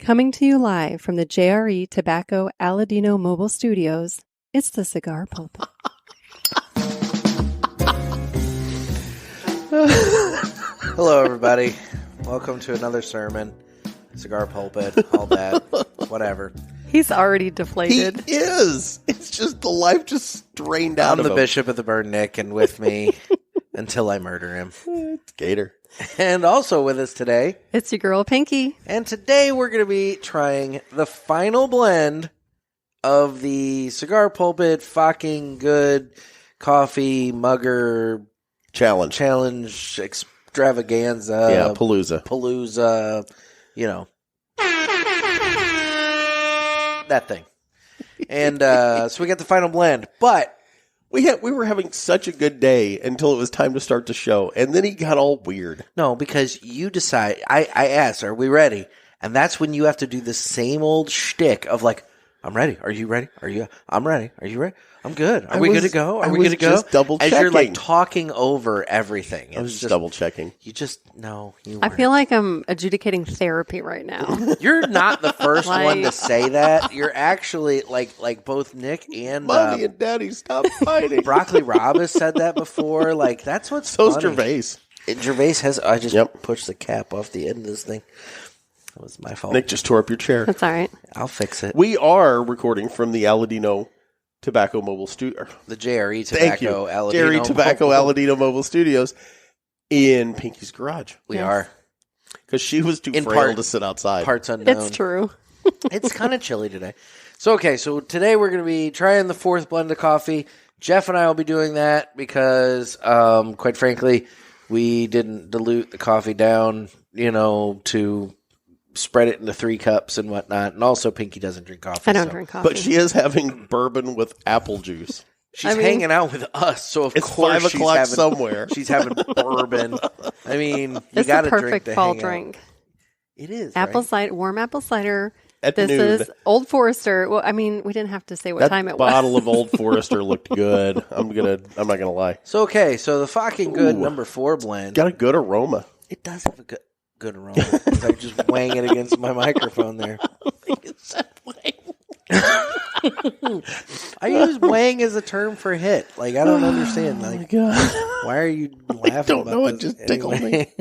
Coming to you live from the JRE Tobacco Aladino Mobile Studios, it's the Cigar Pulpit. Hello, everybody. Welcome to another sermon. Cigar Pulpit, all that, whatever. He's already deflated. He is. It's just the life just drained out I'm of the him. bishop of the burn, Nick, and with me until I murder him. It's Gator. And also with us today, It's your girl, Pinky. and today we're going to be trying the final blend of the Cigar Pulpit Fahking Good Coffee Mugger Challenge. Extravaganza. Yeah, Palooza, you know. That thing. And so we got the final blend. But We were having such a good day until it was time to start the show, and then he got all weird. no, because you decide, I asked, are we ready? And that's when you have to do the same old shtick of like, I'm ready. Are you ready? I'm ready. Are you ready? I'm good. Are we good to go? Are we good to go? Just double checking. As you're like talking over everything. I was just double checking. You just, no, you I weren't. feel like I'm adjudicating therapy right now. You're not the first Like- one to say that. You're actually like both Nick and Mommy and Daddy, stop fighting. Broccoli Rob has said that before. Like that's what's So's funny. Gervais. Gervais has. I just Yep. pushed the cap off the end of this thing. That was my fault. Nick just tore up your chair. That's all right. I'll fix it. We are recording from the Aladino Tobacco Mobile Studio. The JRE Thank you. Tobacco Aladino. Jerry Tobacco Aladino Mobile Studios in Pinky's garage. We Yes. are Because she was too In frail part- to sit outside. parts unknown. It's true. It's kind of chilly today. So today we're going to be trying the fourth blend of coffee. Jeff and I will be doing that because, quite frankly, we didn't dilute the coffee down, to spread it into 3 cups and whatnot. And also, Pinky doesn't drink coffee. I don't so drink coffee. But she is having bourbon with apple juice. She's hanging out with us, so of It's course 5 she's o'clock having, somewhere. She's having bourbon. I mean, you It's got the to drink perfect to fall hang out. drink. It is Apple right? cider, warm apple cider. At This noon. is Old Forester. Well, I mean, we didn't have to say what That time it was. bottle of Old Forester looked good. I'm not gonna lie. So so the fucking good Ooh. number 4 blend. Got a good aroma. It does have a good aroma. I just wang it against my microphone there. I use wang as a term for hit. Like I don't understand. Like why are you laughing? don't about know. It this just tickled anyway?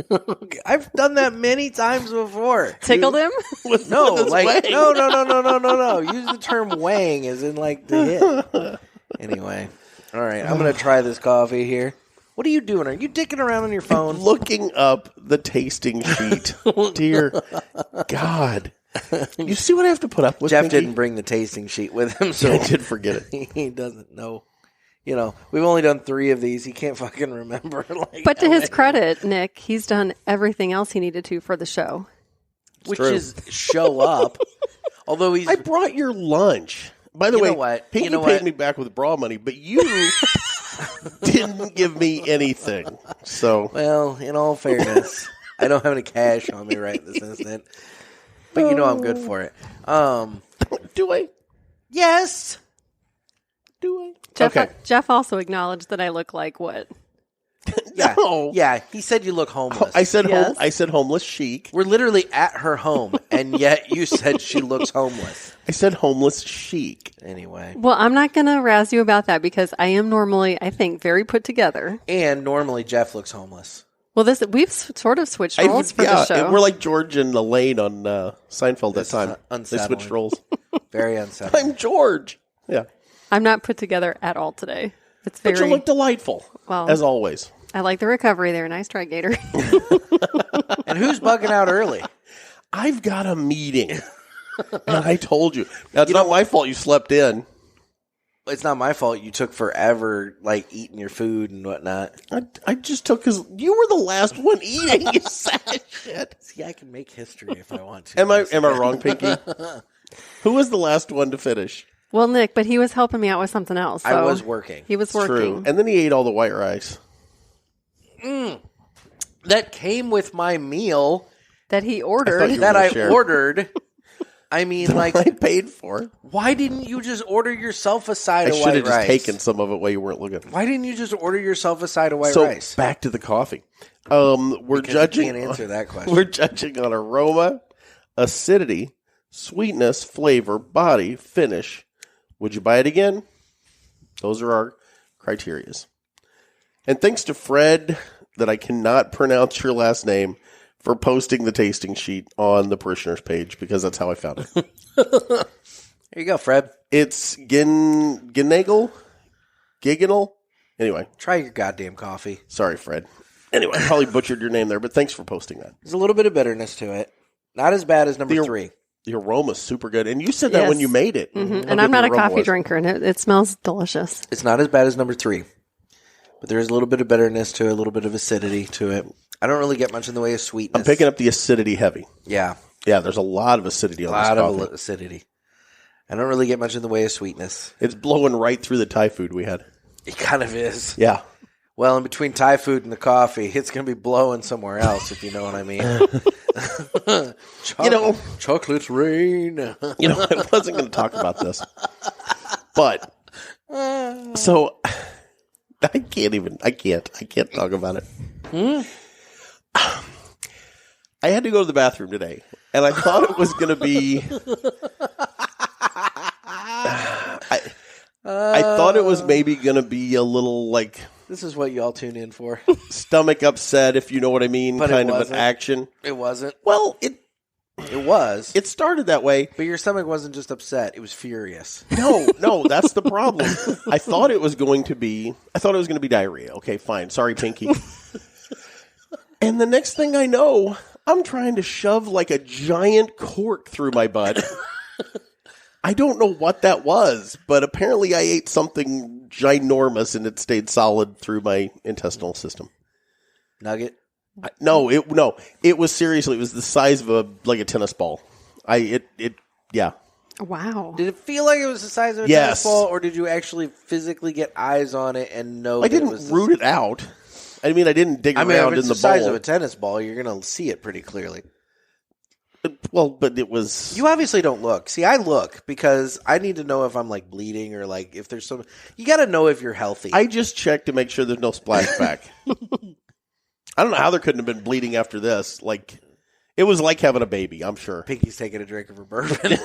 I've done that many times before. Tickled him? No, With his like wang. no. Use the term wang as in like the hit. Anyway, all right. I'm gonna try this coffee here. What are you doing? Are you dicking around on your phone? Looking up the tasting sheet. Dear God. You see what I have to put up with? Jeff Pinky? didn't bring the tasting sheet with him, so I did forget it. he doesn't know. We've only done 3 of these. He can't fucking remember. But to his credit, Nick, he's done everything else he needed to for the show. which true. is show up. Although he's I brought your lunch. By the You way, know what? Pinky You know paid what? me back with bra money, but you didn't give me anything. So well, in all fairness, I don't have any cash on me right this instant. But I'm good for it. do I? Yes. Do I? Jeff also acknowledged that I look like what? Yeah. No. Yeah. He said you look homeless. I said Yes. I said homeless chic. We're literally at her home, and yet you said she looks homeless. I said homeless chic. Anyway. Well, I'm not going to razz you about that because I am normally, I think, very put together. And normally Jeff looks homeless. Well, we've sort of switched roles for the show. We're like George and Elaine on Seinfeld This that is time. They unsettling. switched roles. Very unsettling. I'm George. Yeah. I'm not put together at all today. It's But you very, look delightful, well, as always. I like the recovery there. Nice try, Gator. And who's bugging out early? I've got a meeting. And I told you. Now, it's not my fault you slept in. It's not my fault you took forever, like, eating your food and whatnot. I just took because you were the last one eating. You sad shit. See, I can make history if I want to. Am I wrong, Pinky? Who was the last one to finish? Well, Nick, but he was helping me out with something else. I so was working. He was working. True. And then he ate all the white rice. That came with my meal That he I ordered. thought you- that I Share. ordered. I mean, like, I paid for. why didn't you just order yourself a side I of should white have just rice? taken some of it while you weren't looking. Why didn't you just order yourself a side of white So rice? back to the coffee. We're Because judging. you can't answer that question. We're judging on aroma, acidity, sweetness, flavor, body, finish. Would you buy it again? Those are our criterias. And thanks to Fred, that I cannot pronounce your last name, for posting the tasting sheet on the parishioners page, because that's how I found it. There you go, Fred. It's Ginagel? Giganal? Anyway. Try your goddamn coffee. Sorry, Fred. Anyway, I probably butchered your name there, but thanks for posting that. There's a little bit of bitterness to it. Not as bad as number 3. The aroma's super good. And you said that when you made it. Mm-hmm. And I'm not a coffee drinker, and it smells delicious. It's not as bad as number 3. But there's a little bit of bitterness to it, a little bit of acidity to it. I don't really get much in the way of sweetness. I'm picking up the acidity heavy. Yeah. Yeah, there's a lot of acidity on this coffee. A lot of acidity. I don't really get much in the way of sweetness. It's blowing right through the Thai food we had. It kind of is. Yeah. Well, in between Thai food and the coffee, it's going to be blowing somewhere else, if you know what I mean. Chocolate's rain. I wasn't going to talk about this. But, so, I can't talk about it. I had to go to the bathroom today, and I thought it was going to be... I thought it was maybe going to be a little, like... This is what y'all tune in for. Stomach upset, if you know what I mean, but kind of an action. It wasn't. Well, it was. It started that way. But your stomach wasn't just upset. It was furious. No, that's the problem. I thought it was going to be diarrhea. Okay, fine. Sorry, Pinky. And the next thing I know, I'm trying to shove like a giant cork through my butt. I don't know what that was, but apparently I ate something ginormous and it stayed solid through my intestinal system. Nugget? No, it was seriously, it was the size of a tennis ball. Yeah. Wow. Did it feel like it was the size of a tennis ball, or did you actually physically get eyes on it and know I didn't root it out. I mean, I didn't dig around in the bowl. If it's the size of a tennis ball, you're going to see it pretty clearly. Well, but it was... You obviously don't look. See, I look because I need to know if I'm like bleeding or like if there's some... You got to know if you're healthy. I just checked to make sure there's no splashback. I don't know how there couldn't have been bleeding after this. Like, it was like having a baby, I'm sure. Pinky's taking a drink of her bourbon.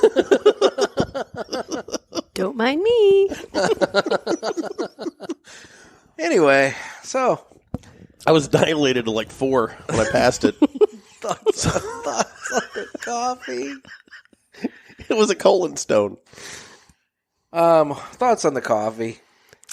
Don't mind me. Anyway, so... I was dilated to like 4 when I passed it. Thoughts on the coffee. It was a colon stone. Thoughts on the coffee.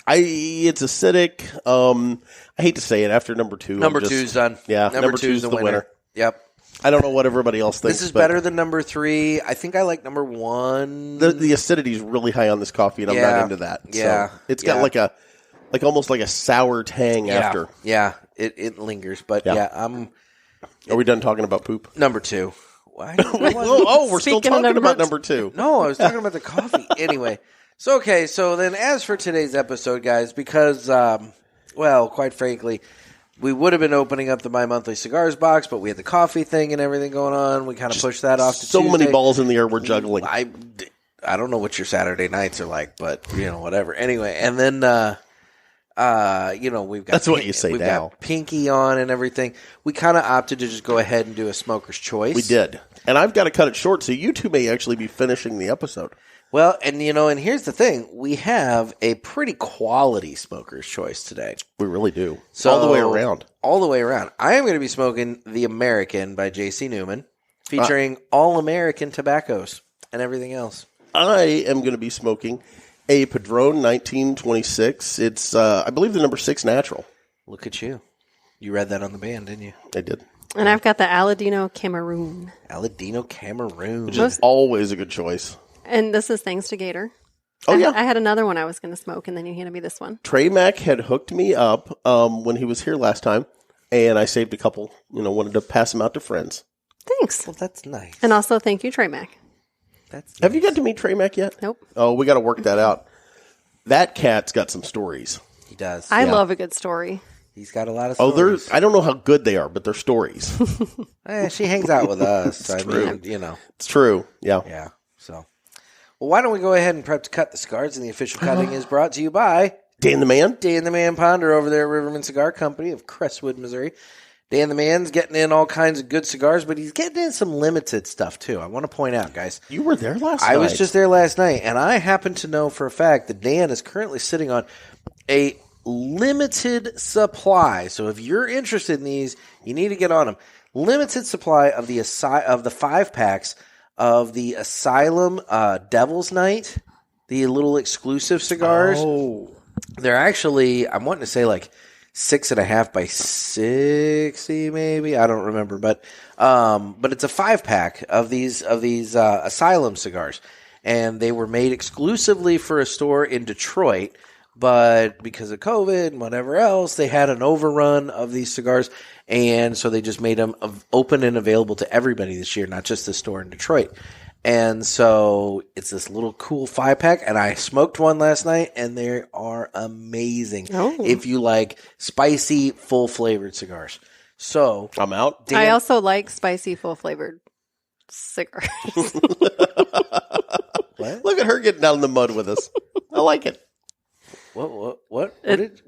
It's acidic. I hate to say it after number 2. Number 2's done. Yeah, number 2's the winner. Yep. I don't know what everybody else thinks. This is better than number 3. I think I like number 1. The acidity is really high on this coffee, and I'm not into that. Yeah. So it's got like almost like a sour tang after. Yeah, it lingers, but I'm... Are we done talking about poop? Number 2. Why? We're still talking about number 2. No, I was talking about the coffee. Anyway, so then as for today's episode, guys, because, quite frankly, we would have been opening up the My Monthly Cigars box, but we had the coffee thing and everything going on. We kind of pushed that off to so Tuesday. many balls in the air we're juggling. I don't know what your Saturday nights are like, but, whatever. Anyway, and then... we've got... That's what you say we've now. Got Pinky on and everything. We kind of opted to just go ahead and do a smoker's choice. We did. And I've got to cut it short, so you two may actually be finishing the episode. Well, and and here's the thing. We have a pretty quality smoker's choice today. We really do. So, all the way around. All the way around. I am going to be smoking The American by JC Newman, featuring all-American tobaccos and everything else. I am going to be smoking a Padron 1926. It's, I believe, the number 6 natural. Look at you. You read that on the band, didn't you? I did. And I've got the Aladino Cameroon. Aladino Cameroon. Which is always a good choice. And this is thanks to Gator. Oh, yeah. I had another one I was going to smoke, and then you handed me this one. Trey Mack had hooked me up when he was here last time, and I saved a couple, wanted to pass them out to friends. Thanks. Well, that's nice. And also, thank you, Trey Mack. Have you got to meet Trey Mack yet? Nope. Oh, we got to work that out. That cat's got some stories. He does. I love a good story. He's got a lot of stories. I don't know how good they are, but they're stories. She hangs out with us. It's true. It's true. Yeah. Yeah. So, well, why don't we go ahead and prep to cut the cigars? And the official cutting is brought to you by Dan the Man. Dan the Man Ponder over there at Riverman Cigar Company of Crestwood, Missouri. Dan the Man's getting in all kinds of good cigars, but he's getting in some limited stuff, too. I want to point out, guys. You were there last night. I was just there last night, and I happen to know for a fact that Dan is currently sitting on a limited supply. So if you're interested in these, you need to get on them. Limited supply of the 5-packs of the Asylum Devil's Night, the little exclusive cigars. Oh. They're actually, I'm wanting to say like 6.5 by 60, maybe. I don't remember, but it's a 5-pack of these Asylum cigars, and they were made exclusively for a store in Detroit. But because of COVID and whatever else, they had an overrun of these cigars, and so they just made them open and available to everybody this year, not just the store in Detroit. And so it's this little cool 5-pack, and I smoked one last night, and they are amazing. Oh. If you like spicy, full-flavored cigars. So I'm out. I also like spicy, full-flavored cigars. What? Look at her getting down in the mud with us. I like it. What? It's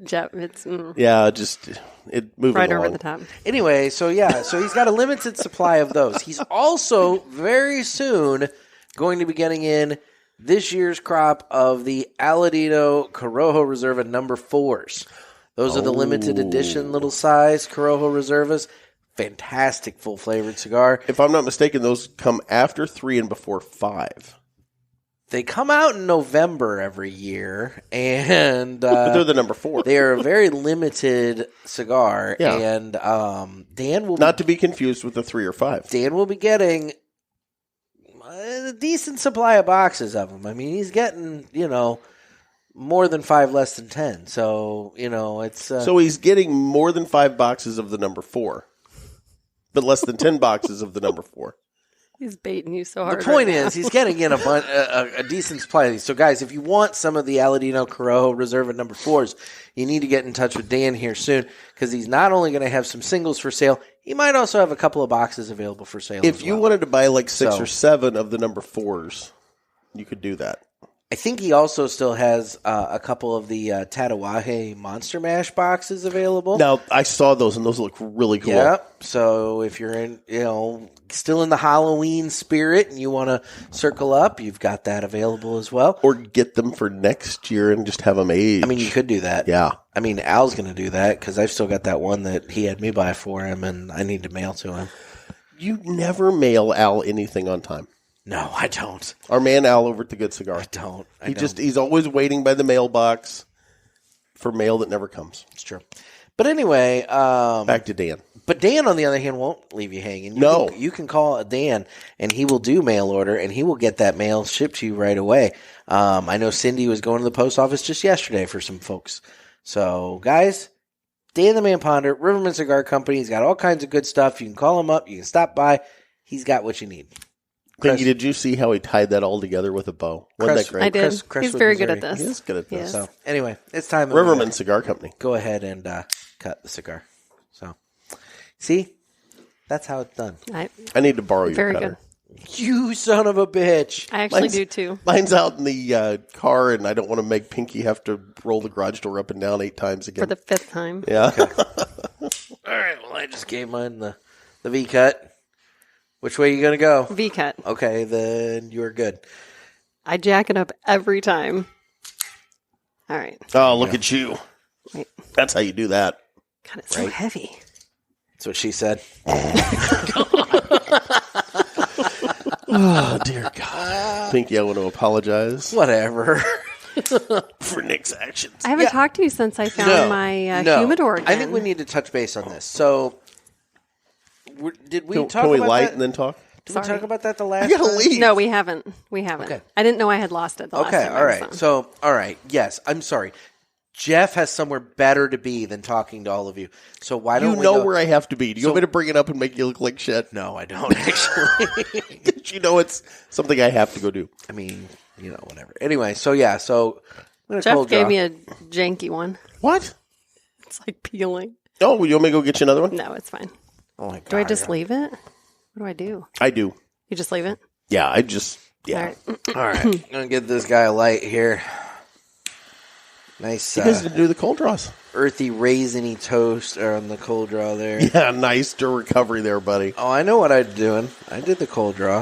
Yeah, just it moving right along. over the top. Anyway, so he's got a limited supply of those. He's also very soon going to be getting in this year's crop of the Aladino Corojo Reserva number 4s. Those are the limited edition little size Corojo Reservas. Fantastic full flavored cigar. If I'm not mistaken, those come after 3 and before 5. They come out in November every year, and But they're the number 4. they are a very limited cigar. Yeah. And Dan will Not to be confused with the 3 or 5. Dan will be getting a decent supply of boxes of them. I mean, he's getting, more than 5, less than 10. So, it's... So he's getting more than 5 boxes of the number 4, but less than 10 boxes of the number 4. He's baiting you so hard. the point right now. is, he's getting in a decent supply of these. So, guys, if you want some of the Aladino Corojo Reserva number 4s, you need to get in touch with Dan here soon, because he's not only going to have some singles for sale, he might also have a couple of boxes available for sale. If as you well. wanted to buy like 6 So- or 7 of the number 4s, you could do that. I think he also still has a couple of the Tatawahe Monster Mash boxes available. Now, I saw those, and those look really cool. Yep. So if you're in, still in the Halloween spirit and you want to circle up, you've got that available as well. Or get them for next year and just have them age. I mean, you could do that. Yeah. I mean, Al's going to do that because I've still got that one that he had me buy for him, and I need to mail to him. You never mail Al anything on time. No, I don't. Our man Al over at the Good Cigar. I don't. He's always waiting by the mailbox for mail that never comes. It's true. But anyway, Back to Dan. But Dan, on the other hand, won't leave you hanging. No. You can call Dan, and he will do mail order, and he will get that mail shipped to you right away. I know Cindy was going to the post office just yesterday for some folks. So, guys, Dan the Man Ponder, Riverman Cigar Company. He's got all kinds of good stuff. You can call him up. You can stop by. He's got what you need. Pinky, did you see how he tied that all together with a bow? Wasn't that great? I did. Chris He's with very good Missouri. at this. He is good at this. Yes. So, anyway, it's time. that Riverman we Cigar Company. go ahead and cut the cigar. So, see? That's how it's done. I need to borrow your Very cutter. good. You son of a bitch. I actually Mine's- do too. Mine's out in the car, and I don't want to make Pinky have to roll the garage door up and down 8 times again. For the 5th time. yeah. All right, well, I just gave mine the V-cut. Which way are you going to go? V-cut. Okay, then you're good. I jack it up every time. All right. Oh, look at you. Wait. That's how you do that. God, it's so heavy. That's what she said. Oh, dear God. Pinky, I want to apologize Whatever. for Nick's actions. I haven't talked to you since I found my humidor again. I think we need to touch base on this. So, did we talk Can we about light that? and then talk? Did we Sorry. talk about that the last You gotta time? leave. No, we haven't. We haven't. Okay. I didn't know I had lost it the last Okay, time. all right. So, all right. Yes, I'm sorry. Jeff has somewhere better to be than talking to all of you. So why don't You we know go- where I have to be. Do you want me to bring it up and make you look like shit? No, I don't actually. You know it's something I have to go do. I mean, whatever. Anyway, so yeah, so I'm gonna Jeff cold gave draw. me a janky one. What? It's like peeling. Oh, you want me to go get you another one? No, it's fine. Oh my God. Do I just leave it? What do I do? I do. You just leave it? Yeah, All right. All right, I'm gonna give this guy a light here. Nice. You guys didn't do the cold draws. Earthy raisiny toast on the cold draw there. Yeah, nice recovery there, buddy. Oh, I know what I'm doing. I did the cold draw.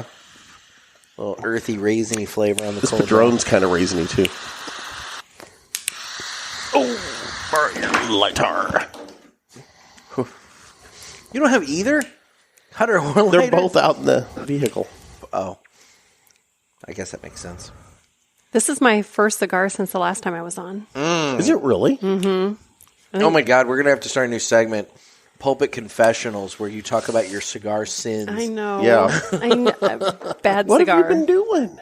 A little earthy raisiny flavor on the cold draw. Padron's kind of raisiny, too. Oh, burn lighter. You don't have either? Cutter or lighter? They're both out in the vehicle. Oh. I guess that makes sense. This is my first cigar since the last time I was on. Is it really? Mm-hmm. Oh my God, we're going to have to start a new segment, Pulpit Confessionals, where you talk about your cigar sins. I know. Yeah. I know. Bad What cigar. have you been doing?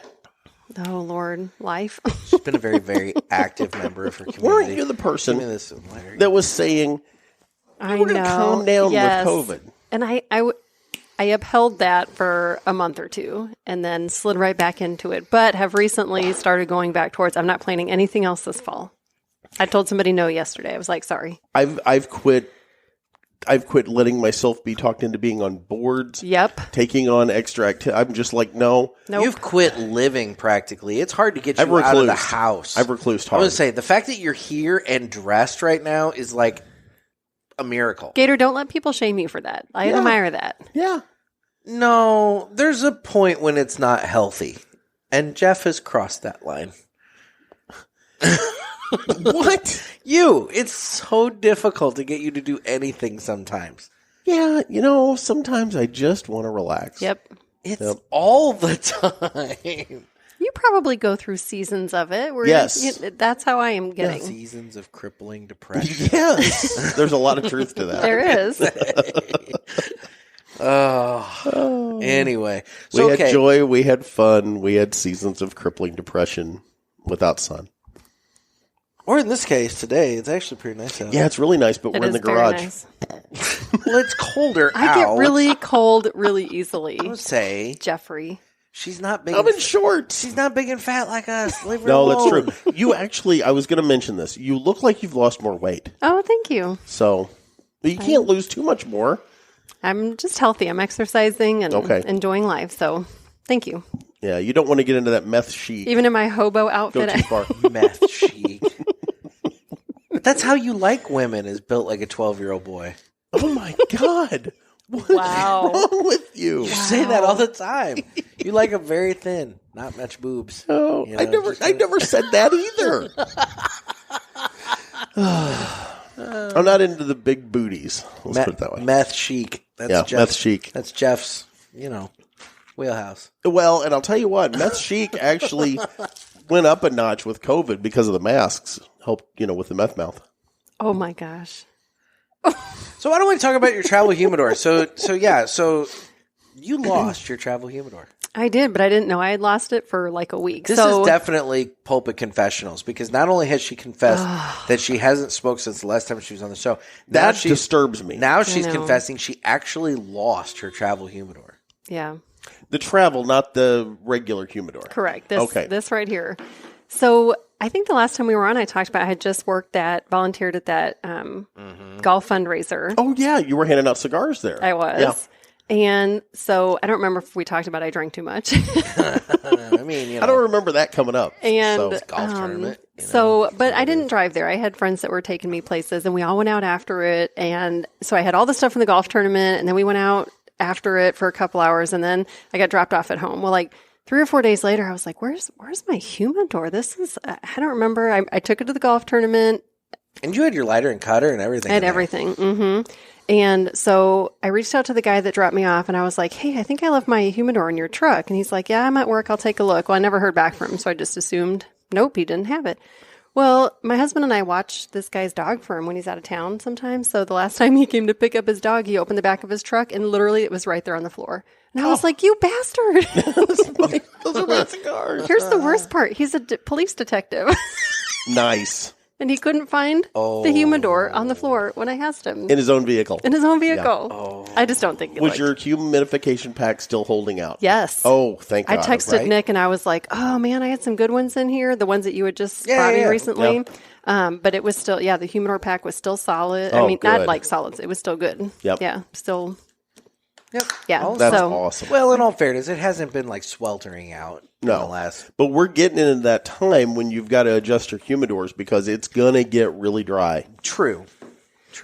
Oh, Lord. Life. She's been a very, very active member of her community. Weren't you the person Give me this lighter. that was saying, I we're going to calm down Yes. with COVID? And I upheld that for a month or two and then slid right back into it, but have recently started going back towards, I'm not planning anything else this fall. I told somebody no yesterday. I was like, sorry. I've quit letting myself be talked into being on boards. Yep. Taking on extra activity. I'm just like, no. Nope. You've quit living practically. It's hard to get you I've out of the reclused. house. I've reclused I hard. would say the fact that you're here and dressed right now is like a miracle. Gator, don't let people shame you for that. I admire that. Yeah. No, there's a point when it's not healthy. And Jeff has crossed that line. What? It's so difficult to get you to do anything sometimes. Yeah, sometimes I just want to relax. Yep. It's all the time. You probably go through seasons of it. Where Yes. that's how I am getting. Seasons of crippling depression. Yes. There's a lot of truth to that. There is. Anyway. We So, had joy, we had fun, we had seasons of crippling depression without sun. Or in this case, today, it's actually pretty nice out. Yeah, it's really nice, but It we're in is the very garage. nice. Well, it's colder I out. get really cold really easily. I would say Jeffrey. she's not big. I'm in shorts. She's not big and fat like us. Leave her No, alone. that's true. You actually, I was going to mention this. You look like you've lost more weight. Oh, thank you. So, but you can't lose too much more. I'm just healthy. I'm exercising and Okay. enjoying life. So thank you. Yeah, you don't want to get into that meth chic. Even in my hobo Go outfit. too far. Meth chic. But that's how you like women, is built like a 12-year-old boy. Oh my God. What's Wow. wrong with you? You say that all the time. You like them very thin, not much boobs. Oh, You know, I never said that either. I'm not into the big booties. Let's put it that way. Meth chic. That's Yeah, Jeff's, meth chic. That's Jeff's, wheelhouse. Well, and I'll tell you what, meth chic actually went up a notch with COVID because of the masks. Helped, with the meth mouth. Oh my gosh. So why don't we talk about your travel humidor? So you lost your travel humidor. I did, but I didn't know I had lost it for like a week. This is definitely Pulpit Confessionals, because not only has she confessed that she hasn't smoked since the last time she was on the show. That disturbs me. Now she's know. confessing she actually lost her travel humidor. Yeah. The travel, not the regular humidor. Correct. Okay. This right here. So I think the last time we were on, I talked about I had just volunteered at that golf fundraiser. Oh, yeah. You were handing out cigars there. I was. Yeah. And so I don't remember if we talked about I drank too much. I mean, I don't remember that coming up. And So, golf tournament. but I didn't drive there. I had friends that were taking me places, and we all went out after it. And so I had all the stuff from the golf tournament, and then we went out after it for a couple hours, and then I got dropped off at home. Well, like 3 or 4 days later, I was like, "Where's my humidor? This is I don't remember. I took it to the golf tournament. And you had your lighter and cutter and everything. I had in there. everything. Mm-hmm. And so I reached out to the guy that dropped me off, and I was like, "Hey, I think I left my humidor in your truck." And he's like, "Yeah, I'm at work. I'll take a look." Well, I never heard back from him, so I just assumed, nope, he didn't have it. Well, my husband and I watch this guy's dog for him when he's out of town sometimes. So the last time he came to pick up his dog, he opened the back of his truck, and literally it was right there on the floor. And I was like, "You bastard." those are my cigars. Here's the worst part. He's a police detective. Nice. And he couldn't find the humidor on the floor when I asked him. In his own vehicle. In his own vehicle. I just don't think it Was looked. your humidification pack still holding out? Yes. Oh, thank God. I texted right? Nick and I was like, "Oh man, I had some good ones in here. The ones that you had just brought me recently." But it was still, the humidor pack was still solid. I Oh, mean, not good. like solids. It was still good. Yep. Yeah. Still. Yep. Yeah. That's so, awesome. Well, in all fairness, it hasn't been like sweltering out. No. last. But we're getting into that time when you've got to adjust your humidors because it's going to get really dry. True.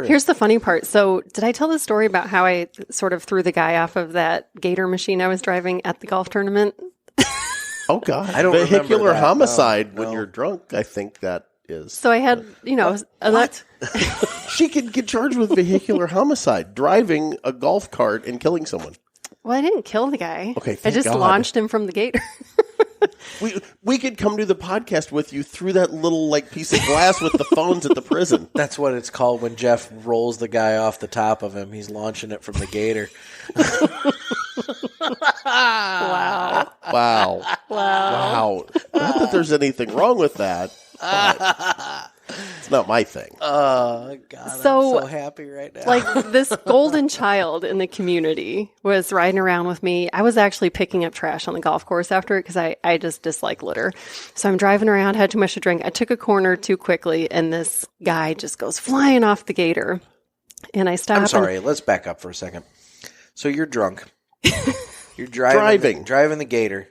Here's the funny part. So did I tell the story about how I sort of threw the guy off of that Gator machine I was driving at the golf tournament? Oh, God. I don't Vehicular remember that. homicide No. when you're drunk, I think that is. So I had, What? She could get charged with vehicular homicide, driving a golf cart and killing someone. Well, I didn't kill the guy. Okay, I thank just God. launched him from the Gator. We could come do the podcast with you through that little piece of glass with the phones at the prison. That's what it's called when Jeff rolls the guy off the top of him. He's launching it from the Gator. Wow. Wow. Not that there's anything wrong with that, but it's not my thing. Oh, God, So, I'm so happy right now. Like this golden child in the community was riding around with me. I was actually picking up trash on the golf course after it because I just dislike litter. So I'm driving around, had too much to drink. I took a corner too quickly, and this guy just goes flying off the Gator. And I stop. I'm sorry. Let's back up for a second. So you're drunk. You're driving the Gator.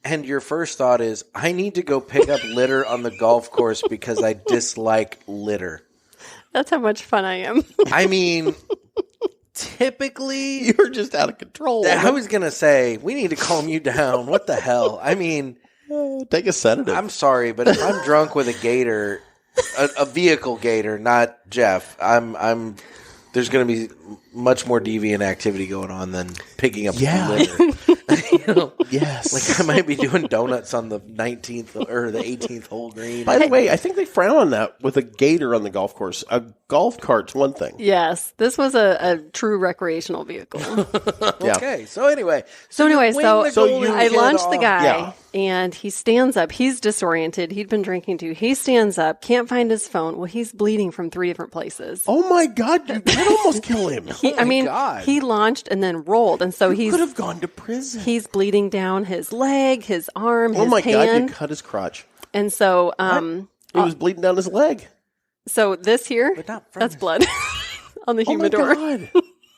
And your first thought is, I need to go pick up litter on the golf course because I dislike litter. That's how much fun I am. I mean, typically... You're just out of control. I was going to say, we need to calm you down. What the hell? I mean... Take a sedative. I'm sorry, but if I'm drunk with a Gator, a vehicle Gator, not Jeff, there's going to be much more deviant activity going on than picking up litter. Yes. Like I might be doing donuts on the 19th or the 18th hole green. By the way, I think they frown on that with a Gator on the golf course. A golf cart's one thing. Yes, this was a true recreational vehicle. Okay, so anyway. I launched the guy, Yeah. and he stands up. He's disoriented. He'd been drinking too. He stands up, can't find his phone. Well, he's bleeding from 3 different places. Oh, my God. You did almost kill him. God. He launched and then rolled, and so He could have gone to prison. he's bleeding down his leg, his arm, his Oh, my God. You hand. cut his crotch. And so, He was bleeding down his leg. so this here, But not from that's his- blood on the humidor. Oh, my God.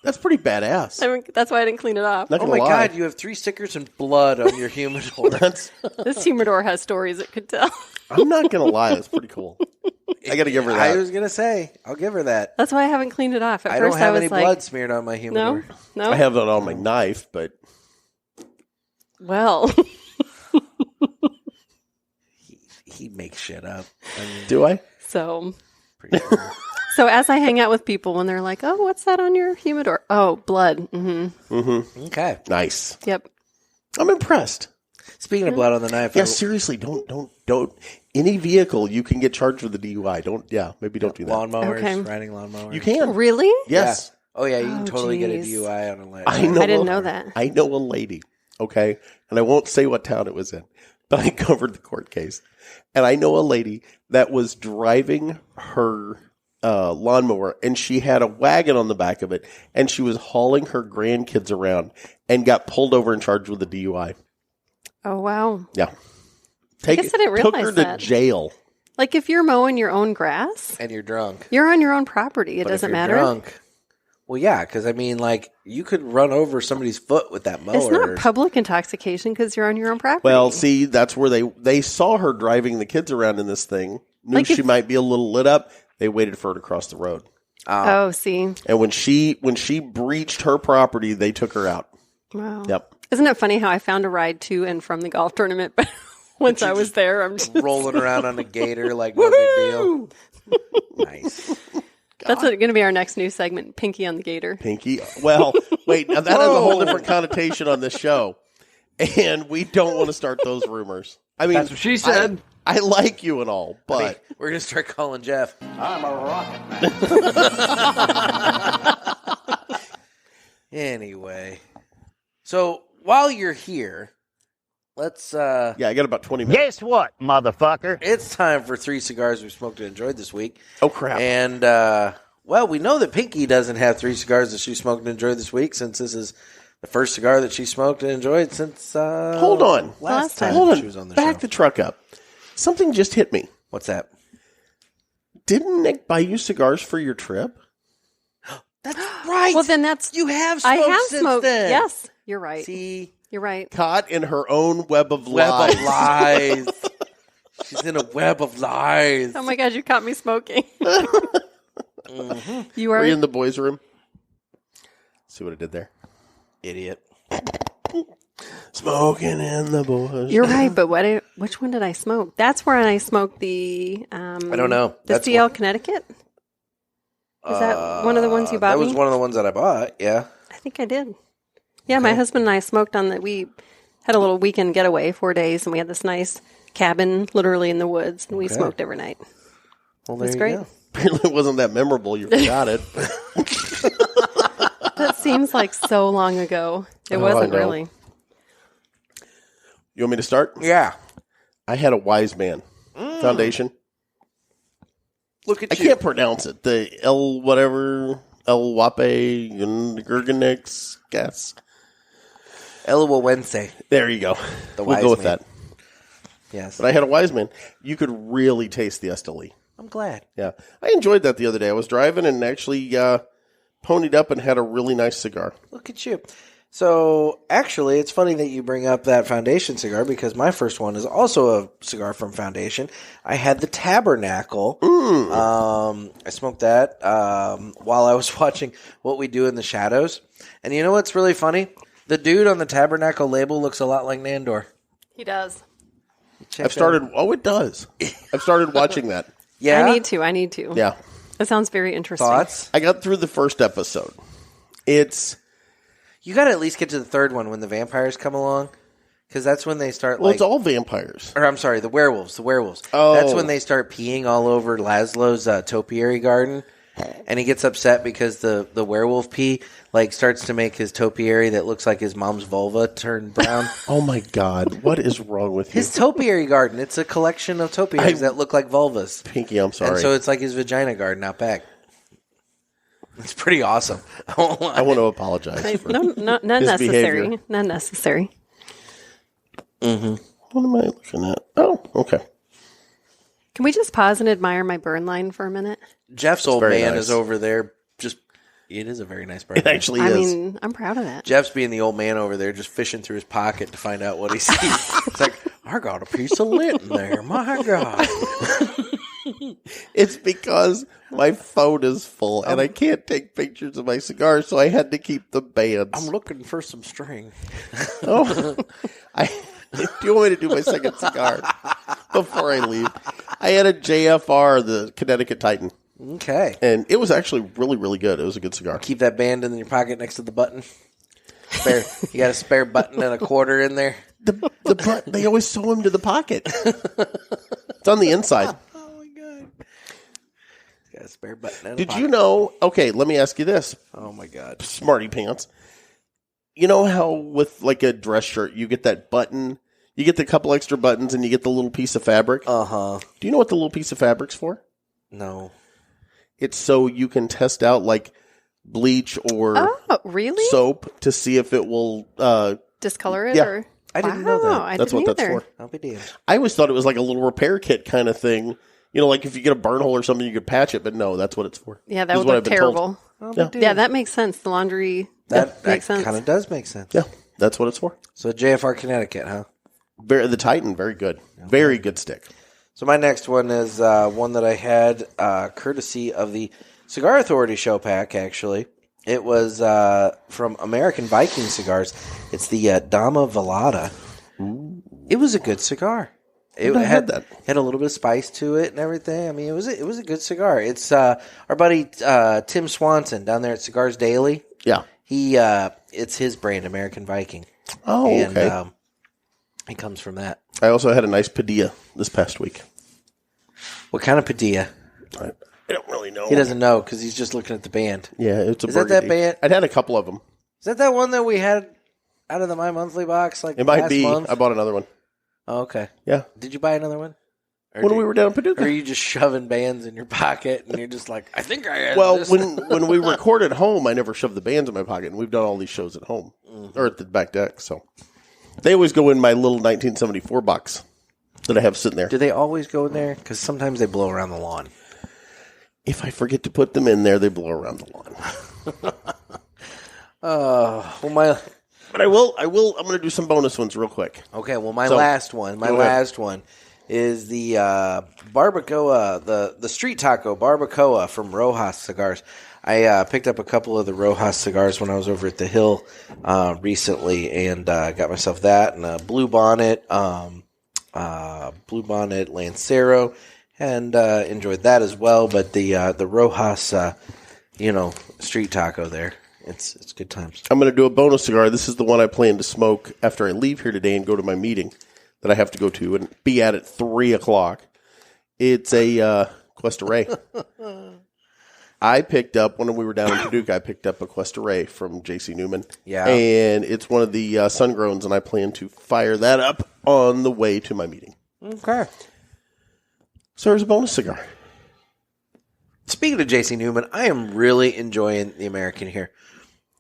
That's pretty badass. I mean, that's why I didn't clean it off. Not Oh gonna my lie. God, you have 3 stickers and blood on your humidor. This humidor has stories it could tell. I'm not going to lie. That's pretty cool. I got to give her that. I was going to say, I'll give her that. That's why I haven't cleaned it off. At I first, don't have I was any like, blood smeared on my humidor. no. I have that on my knife, but Well, He makes shit up. I mean, do I? so pretty sure. so as I hang out with people when they're like, "Oh, what's that on your humidor?" Oh, blood. Mm-hmm. Okay. Nice. Yep. I'm impressed. Speaking of blood on the knife, Yeah, seriously, don't. Any vehicle you can get charged with a DUI. Maybe don't do that. lawnmowers, Okay. riding lawnmowers. You can. Really? Yes. Yeah. Oh yeah, you can Oh, totally get a geez. DUI on a light. I know. I didn't know that. I know a lady, okay? And I won't say what town it was in, but I covered the court case. And I know a lady that was driving her lawnmower, and she had a wagon on the back of it, and she was hauling her grandkids around and got pulled over and charged with a DUI. Oh, wow. Yeah. guess I didn't took her realize to that. jail. Like if you're mowing your own grass, And you're drunk. you're on your own property. It But doesn't if you're matter. drunk, well, yeah, because I mean, like, you could run over somebody's foot with that mower. It's not public intoxication because you're on your own property. Well, see, that's where they saw her driving the kids around in this thing, knew Like she if- might be a little lit up. They waited for her to cross the road. oh, see. And when she breached her property, they took her out. Wow. Yep. Isn't it funny how I found a ride to and from the golf tournament, but once I was there, I'm just rolling around on a Gator like no big deal. Nice. That's going to be our next new segment, Pinky on the Gator. Pinky. Well, wait, now that has a whole different connotation on this show. And we don't want to start those rumors. I mean, That's what she said. I like you and all, but Hey, we're gonna start calling Jeff. I'm a rocket man. Anyway, so while you're here, let's. yeah, I got about 20 minutes. Guess what, motherfucker? It's time for 3 cigars we smoked and enjoyed this week. Oh, crap. And well, we know that Pinky doesn't have 3 cigars that she smoked and enjoyed this week, since this is the first cigar that she smoked and enjoyed since. Hold on. Last time Hold she on. was on the Back show. the truck up. Something just hit me. What's that? Didn't Nick buy you cigars for your trip? That's right. Well, then that's you have smoked I have since smoked. then. Yes, you're right. See, You're right. Caught in her own web of Web lies. of lies. She's in a web of lies. Oh my God, you caught me smoking. You Were are. you in the boys' room? See what I did there? Idiot. Smoking in the boys' You're right, but which one did I smoke? That's where I smoked the. I don't know. The That's CL Connecticut. Is that one of the ones you bought That was me? one of the ones that I bought, yeah. I think I did. Yeah, my husband and I smoked on that. We had a little weekend getaway, 4 days, and we had this nice cabin literally in the woods, and we smoked every night. Well, It was there great. you go. Apparently it wasn't that memorable. You forgot it. That seems like so long ago. It Oh, wasn't I know. really. You want me to start? Yeah. I had a Wise Man Foundation. Look at I you. can't pronounce it. The El whatever, El Wape, Gurganix, gas. Wednesday. There you go. The We'll Wise go with Man. that. Yes. But I had a Wise Man. You could really taste the Esteli. I'm glad. Yeah. I enjoyed that the other day. I was driving and actually ponied up and had a really nice cigar. Look at you. So, actually, it's funny that you bring up that Foundation cigar because my first one is also a cigar from Foundation. I had the Tabernacle. I smoked that while I was watching What We Do in the Shadows. And you know what's really funny? The dude on the Tabernacle label looks a lot like Nandor. He does. I've started. Oh, it does. I've started watching that. Yeah? I need to. Yeah. That sounds very interesting. Thoughts? I got through the first episode. It's You got to at least get to the third one when the vampires come along. Because that's when they start, well, it's all vampires. Or, I'm sorry, the werewolves. Oh. That's when they start peeing all over Laszlo's topiary garden. And he gets upset because the werewolf pee starts to make his topiary that looks like his mom's vulva turn brown. Oh my God! What is wrong with you, His topiary garden. It's a collection of topiaries that look like vulvas. Pinky? I'm sorry. And so it's like his vagina garden out back. It's pretty awesome. I want to apologize. For No, not his necessary. behavior. Not necessary. What am I looking at? Oh, okay. Can we just pause and admire my burn line for a minute? Jeff's old very man nice. is over there. It is a very nice bird. It actually I is. mean, I'm proud of that. Jeff's being the old man over there, just fishing through his pocket to find out what he sees. It's like, I got a piece of lint in there. My God. It's because my phone is full and I can't take pictures of my cigars, so I had to keep the bands. I'm looking for some string. Oh, do you want me to do my second cigar before I leave? I had a JFR, the Connecticut Titan, Okay. and it was actually really, really good. It was a good cigar. Keep that band in your pocket next to the button. You got a spare button and a quarter in there. They always sew them to the pocket. It's on the inside. Oh my God. Got a spare button and a Did pocket. you know? Okay, let me ask you this, Oh my God. smarty pants. You know how with like a dress shirt, you get that button, you get the couple extra buttons, and you get the little piece of fabric? Uh-huh. Do you know what the little piece of fabric's for? No. It's so you can test out like bleach or Oh, really? soap to see if it will. Discolor it? Yeah. Or? I didn't know that. I That's didn't what that's either. for. I'll be damned. I always thought it was like a little repair kit kind of thing. You know, like if you get a burn hole or something, you could patch it. But no, that's what it's for. Yeah, that Is would what look I've been told. terrible. I'll Yeah. be damned. Yeah, that makes sense. The laundry That makes sense. kind of does make sense. Yeah, that's what it's for. So JFR Connecticut, huh? The Titan, very good. Very good stick. So my next one is one that I had courtesy of the Cigar Authority show pack, actually. It was from American Viking Cigars. It's the Dama Velada. It was a good cigar. It I had that. had a little bit of spice to it and everything. I mean, it was a good cigar. It's our buddy Tim Swanson down there at Cigars Daily. Yeah. It's his brand, American Viking. Oh, And okay. it comes from that. I also had a nice Padilla this past week. What kind of Padilla? I don't really know. He doesn't know because he's just looking at the band. Yeah, it's a Is that that burgundy. band? I'd had a couple of them. Is that one that we had out of the My Monthly box like It might last be. month? I bought another one. Oh, okay. Yeah. Did you buy another one? Or When we were down in Paducah. Or are you just shoving bands in your pocket and you're just like, I think I had Well, this. when we record at home, I never shove the bands in my pocket, and we've done all these shows at home or at the back deck. So they always go in my little 1974 box that I have sitting there. Do they always go in there? Because sometimes they blow around the lawn. If I forget to put them in there, they blow around the lawn. Well, But I'm going to do some bonus ones real quick. Okay, well, my last one is the barbacoa, the street taco barbacoa from Rojas Cigars. I picked up a couple of the Rojas cigars when I was over at the Hill recently, and got myself that and a Blue Bonnet Lancero, and enjoyed that as well. But the Rojas, street taco there, it's good times. I'm going to do a bonus cigar. This is the one I plan to smoke after I leave here today and go to my meeting that I have to go to and be at 3 o'clock. It's a Cuesta Rey. I picked up, when we were down in Paducah, I picked up a Cuesta Rey from JC Newman. Yeah. And it's one of the sun-growns, and I plan to fire that up on the way to my meeting. Okay. So there's a bonus cigar. Speaking of JC Newman, I am really enjoying the American here.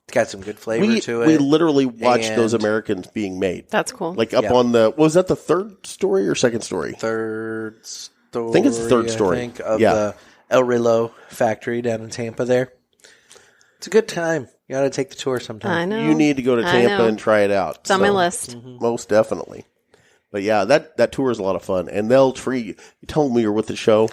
It's got some good flavor to it. We literally watched those Americans being made. That's cool. Like up on the, was that the third story or second story? Third story. I think it's the third story. Of the El Reloj factory down in Tampa there. It's a good time. You got to take the tour sometime. I know. You need to go to Tampa and try it out. It's on my list. Most definitely. But yeah, that tour is a lot of fun. And they'll treat you. You tell them you're with the show,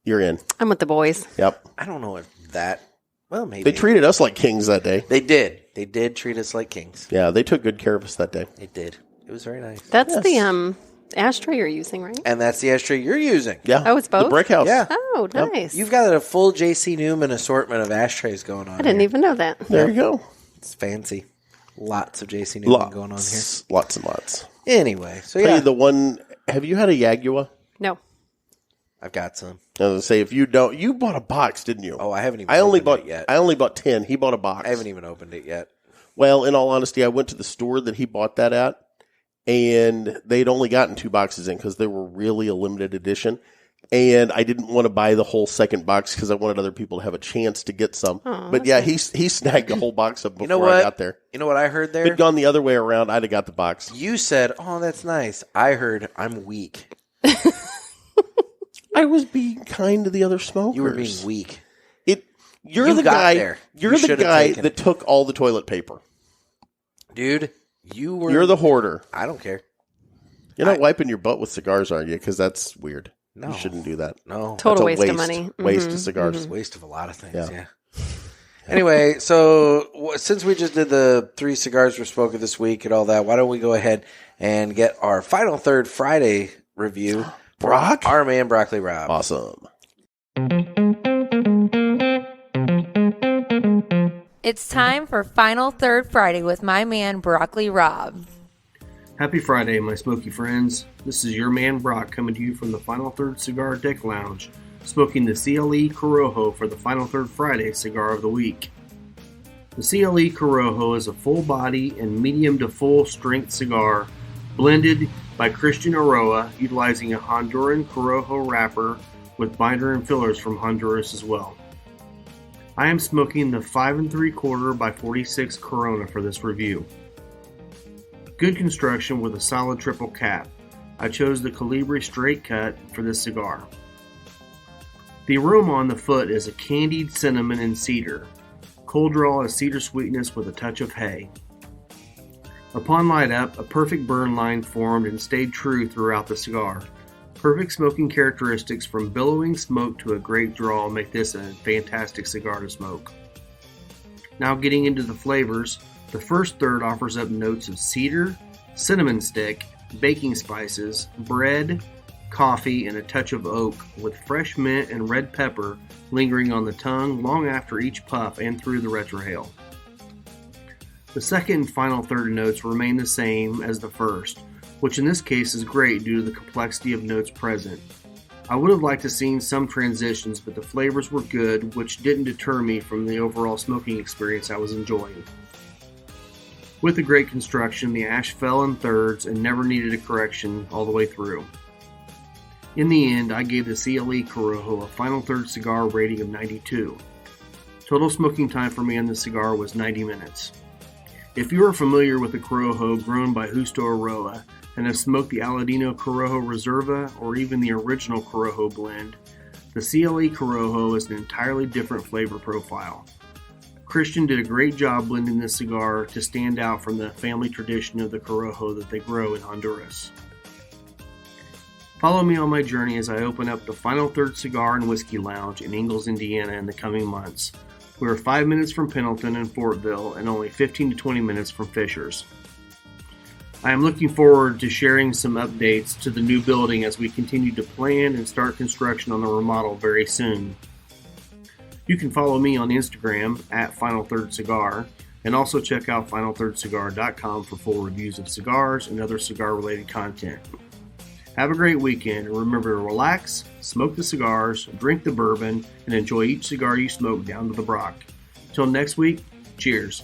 you're in. I'm with the boys. Yep. I don't know if that... Well, maybe. They treated us like kings that day. They did. They did treat us like kings. Yeah, they took good care of us that day. They did. It was very nice. That's the ashtray you're using, right? And that's the ashtray you're using. Yeah. Oh, it's both? The brick house. Yeah. Oh, nice. You've got a full JC Newman assortment of ashtrays going on. I didn't even know that. There you go. It's fancy. Lots of JC Newman going on here. Lots and lots. Anyway, so Tell yeah. you the one, have you had a Jaguar? No. I've got some. I was going to say, if you don't, you bought a box, didn't you? Oh, I haven't even opened it yet. I only bought 10. He bought a box. I haven't even opened it yet. Well, in all honesty, I went to the store that he bought that at, and they'd only gotten 2 boxes in because they were really a limited edition. And I didn't want to buy the whole second box because I wanted other people to have a chance to get some. But yeah, he snagged the whole box up before I got there. You know what I heard there? If it'd gone the other way around, I'd have got the box. You said, "Oh, that's nice." I heard, "I'm weak." I was being kind to the other smokers. You were being weak. You're You the got guy. there. You're You the should've guy taken that took all the toilet paper. Dude, you're You're the hoarder. I don't care. You're not wiping your butt with cigars, are you? Because that's weird. No. You shouldn't do that. No. Total That's waste a of money. Waste of cigars. It's a waste of a lot of things, Yeah. yeah. Anyway, so since we just did the 3 cigars were spoken this week and all that, why don't we go ahead and get our final Third Friday review from Brock? our man Broccoli Rob. Awesome. It's time for Final Third Friday with my man Broccoli Rob. Happy Friday, my smoky friends. This is your man Brock coming to you from the Final Third Cigar Deck Lounge, smoking the CLE Corojo for the Final Third Friday Cigar of the Week. The CLE Corojo is a full body and medium to full strength cigar blended by Christian Aroa, utilizing a Honduran Corojo wrapper with binder and fillers from Honduras as well. I am smoking the 5 3/4 by 46 Corona for this review. Good construction with a solid triple cap. I chose the Colibri straight cut for this cigar. The aroma on the foot is a candied cinnamon and cedar. Cold draw is cedar sweetness with a touch of hay. Upon light up, a perfect burn line formed and stayed true throughout the cigar. Perfect smoking characteristics from billowing smoke to a great draw make this a fantastic cigar to smoke. Now getting into the flavors, the first third offers up notes of cedar, cinnamon stick, baking spices, bread, coffee, and a touch of oak, with fresh mint and red pepper lingering on the tongue long after each puff and through the retrohale. The second and final third notes remain the same as the first, which in this case is great due to the complexity of notes present. I would have liked to seen some transitions, but the flavors were good, which didn't deter me from the overall smoking experience I was enjoying. With the great construction, the ash fell in thirds and never needed a correction all the way through. In the end, I gave the CLE Corojo a final third cigar rating of 92. Total smoking time for me on this cigar was 90 minutes. If you are familiar with the Corojo grown by Justo Aroa and have smoked the Aladino Corojo Reserva or even the original Corojo blend, the CLE Corojo is an entirely different flavor profile. Christian did a great job blending this cigar to stand out from the family tradition of the Corojo that they grow in Honduras. Follow me on my journey as I open up the Final Third Cigar and Whiskey Lounge in Ingalls, Indiana in the coming months. We are 5 minutes from Pendleton and Fortville and only 15 to 20 minutes from Fishers. I am looking forward to sharing some updates to the new building as we continue to plan and start construction on the remodel very soon. You can follow me on Instagram at Final Third Cigar and also check out finalthirdcigar.com for full reviews of cigars and other cigar-related content. Have a great weekend and remember to relax, smoke the cigars, drink the bourbon, and enjoy each cigar you smoke down to the Brock. Till next week, cheers.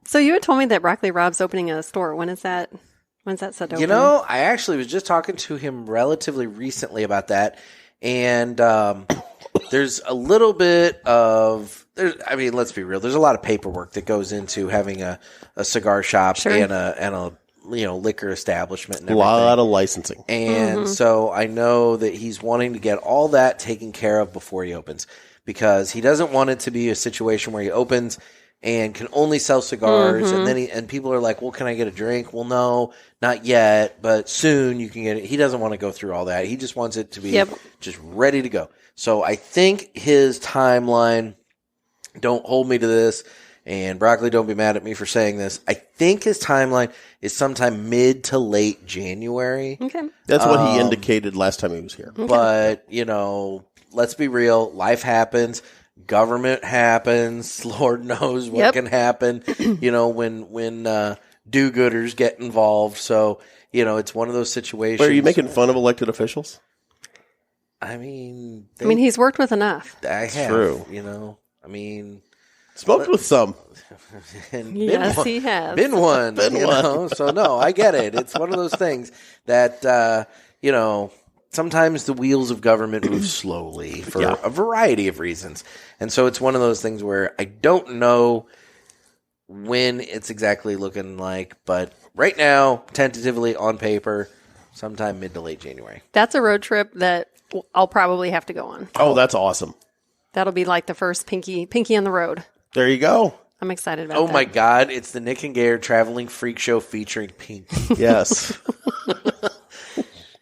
So you had told me that Broccoli Rob's opening a store. When's that set to open? You know, I actually was just talking to him relatively recently about that, and there's a little bit of let's be real. There's a lot of paperwork that goes into having a cigar shop and a liquor establishment and A everything. lot of licensing. And so I know that he's wanting to get all that taken care of before he opens, because he doesn't want it to be a situation where he opens and can only sell cigars, and then and people are like, well, can I get a drink? Well, no, not yet, but soon you can get it. He doesn't want to go through all that. He just wants it to be just ready to go. So I think his timeline, don't hold me to this, and Broccoli, don't be mad at me for saying this, I think his timeline is sometime mid to late January. Okay. That's what he indicated last time he was here. But, let's be real. Life happens. Government happens. Lord knows what can happen, when do-gooders get involved. So, it's one of those situations. Wait, are you making fun of elected officials? I mean, he's worked with enough. I have. True. Smoked with some. Yes, he has. Been one. So, no, I get it. It's one of those things that, sometimes the wheels of government move slowly for a variety of reasons. And so it's one of those things where I don't know when it's exactly looking like, but right now, tentatively on paper, sometime mid to late January. That's a road trip that I'll probably have to go on. Oh, that's awesome. That'll be like the first Pinky on the road. There you go. I'm excited about that. Oh my God, it's the Nick and Gator Traveling Freak Show featuring Pink. Yes.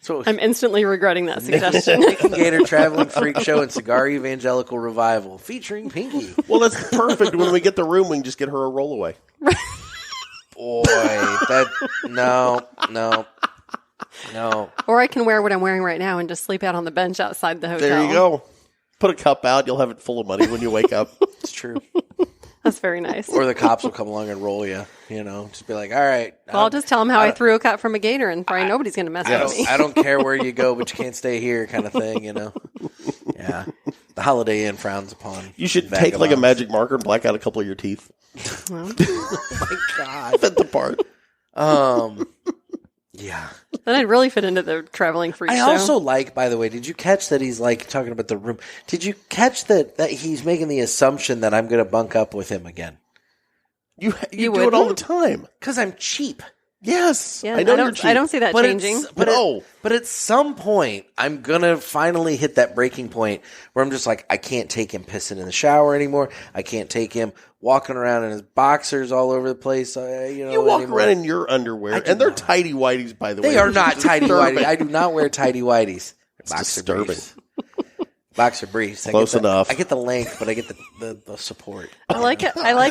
So I'm instantly regretting that suggestion. Nick and Gator Traveling Freak Show and Cigar Evangelical Revival featuring Pinky. Well, that's perfect. When we get the room, we can just get her a rollaway. Boy, no. Or I can wear what I'm wearing right now and just sleep out on the bench outside the hotel. There you go. Put a cup out. You'll have it full of money when you wake up. It's true. That's very nice. Or the cops will come along and roll you, just be like, all right. Well, I'll just tell them how I threw a cut from a Gator and probably nobody's going to mess with me. I don't care where you go, but you can't stay here kind of thing, Yeah. The Holiday Inn frowns upon. You should take like a magic marker and black out a couple of your teeth. Well, Oh my God. Fit the part. Yeah. then I'd really fit into the traveling freak I show. also like, by the way, did you catch that he's like talking about the room? Did you catch that he's making the assumption that I'm going to bunk up with him again? You do would? it all the time. Because I'm cheap. Yes. Yeah, I know you're cheap. I don't see that changing. But at some point, I'm going to finally hit that breaking point where I'm just like, I can't take him pissing in the shower anymore. I can't take him walking around in his boxers all over the place. You walk around in your underwear, and they're tighty whities, by the way. They are not tighty whities. I do not wear tighty whities. It's disturbing. Boxer briefs. Close enough. I get the length, but I get the support. I like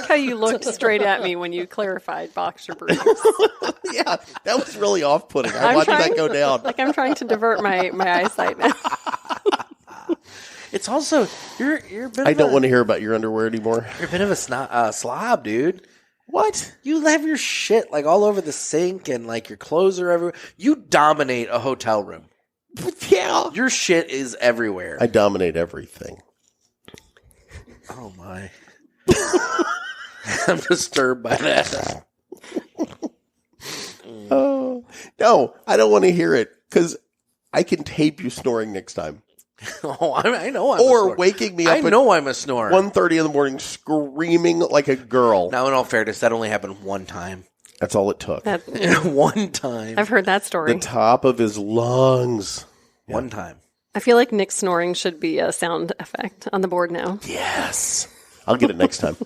how you looked straight at me when you clarified boxer briefs. Yeah, that was really off-putting. I watched that go down. Like I'm trying to divert my eyesight now. It's also you're a bit. I don't want to hear about your underwear anymore. You're a bit of a slob, dude. What? You have your shit like all over the sink and like your clothes are everywhere. You dominate a hotel room. Yeah. Your shit is everywhere. I dominate everything. Oh my. I'm disturbed by that. Oh, no, I don't want to hear it because I can tape you snoring next time. Oh, I know I'm Or a snore. waking me up I know I'm a snorer. 1:30 in the morning screaming like a girl. Now, in all fairness, that only happened one time. That's all it took. One time. I've heard that story. The top of his lungs. One time. I feel like Nick snoring should be a sound effect on the board now. Yes. I'll get it next time.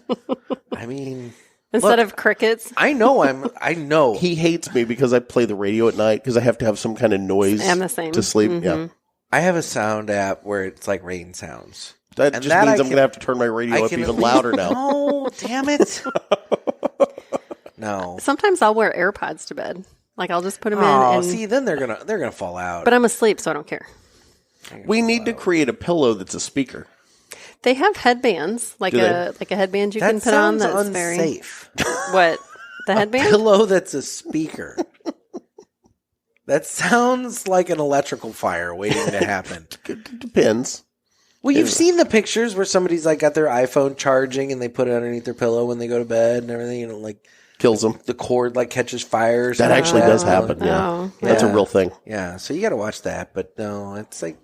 I mean, Instead of crickets. I know. He hates me because I play the radio at night because I have to have some kind of noise I'm the same. to sleep. Mm-hmm. Yeah. I have a sound app where it's like rain sounds. That And just that means I I'm going to have to turn my radio up even louder now. Oh, damn it. No. Sometimes I'll wear AirPods to bed. Like I'll just put them in. Oh, And, see, then they're gonna fall out. but I'm asleep, so I don't care. We need to create a pillow that's a speaker. They have headbands, like Do a headband you that can put on. sounds That's unsafe. what the headband. Pillow that's a speaker. That sounds like an electrical fire waiting to happen. It depends. Well, you've seen the pictures where somebody's like got their iPhone charging and they put it underneath their pillow when they go to bed and everything. You know, like Kills them. the cord like catches fire. or That something actually like does happen. Yeah. Oh, That's a yeah. real thing. Yeah, so you got to watch that. But no, it's like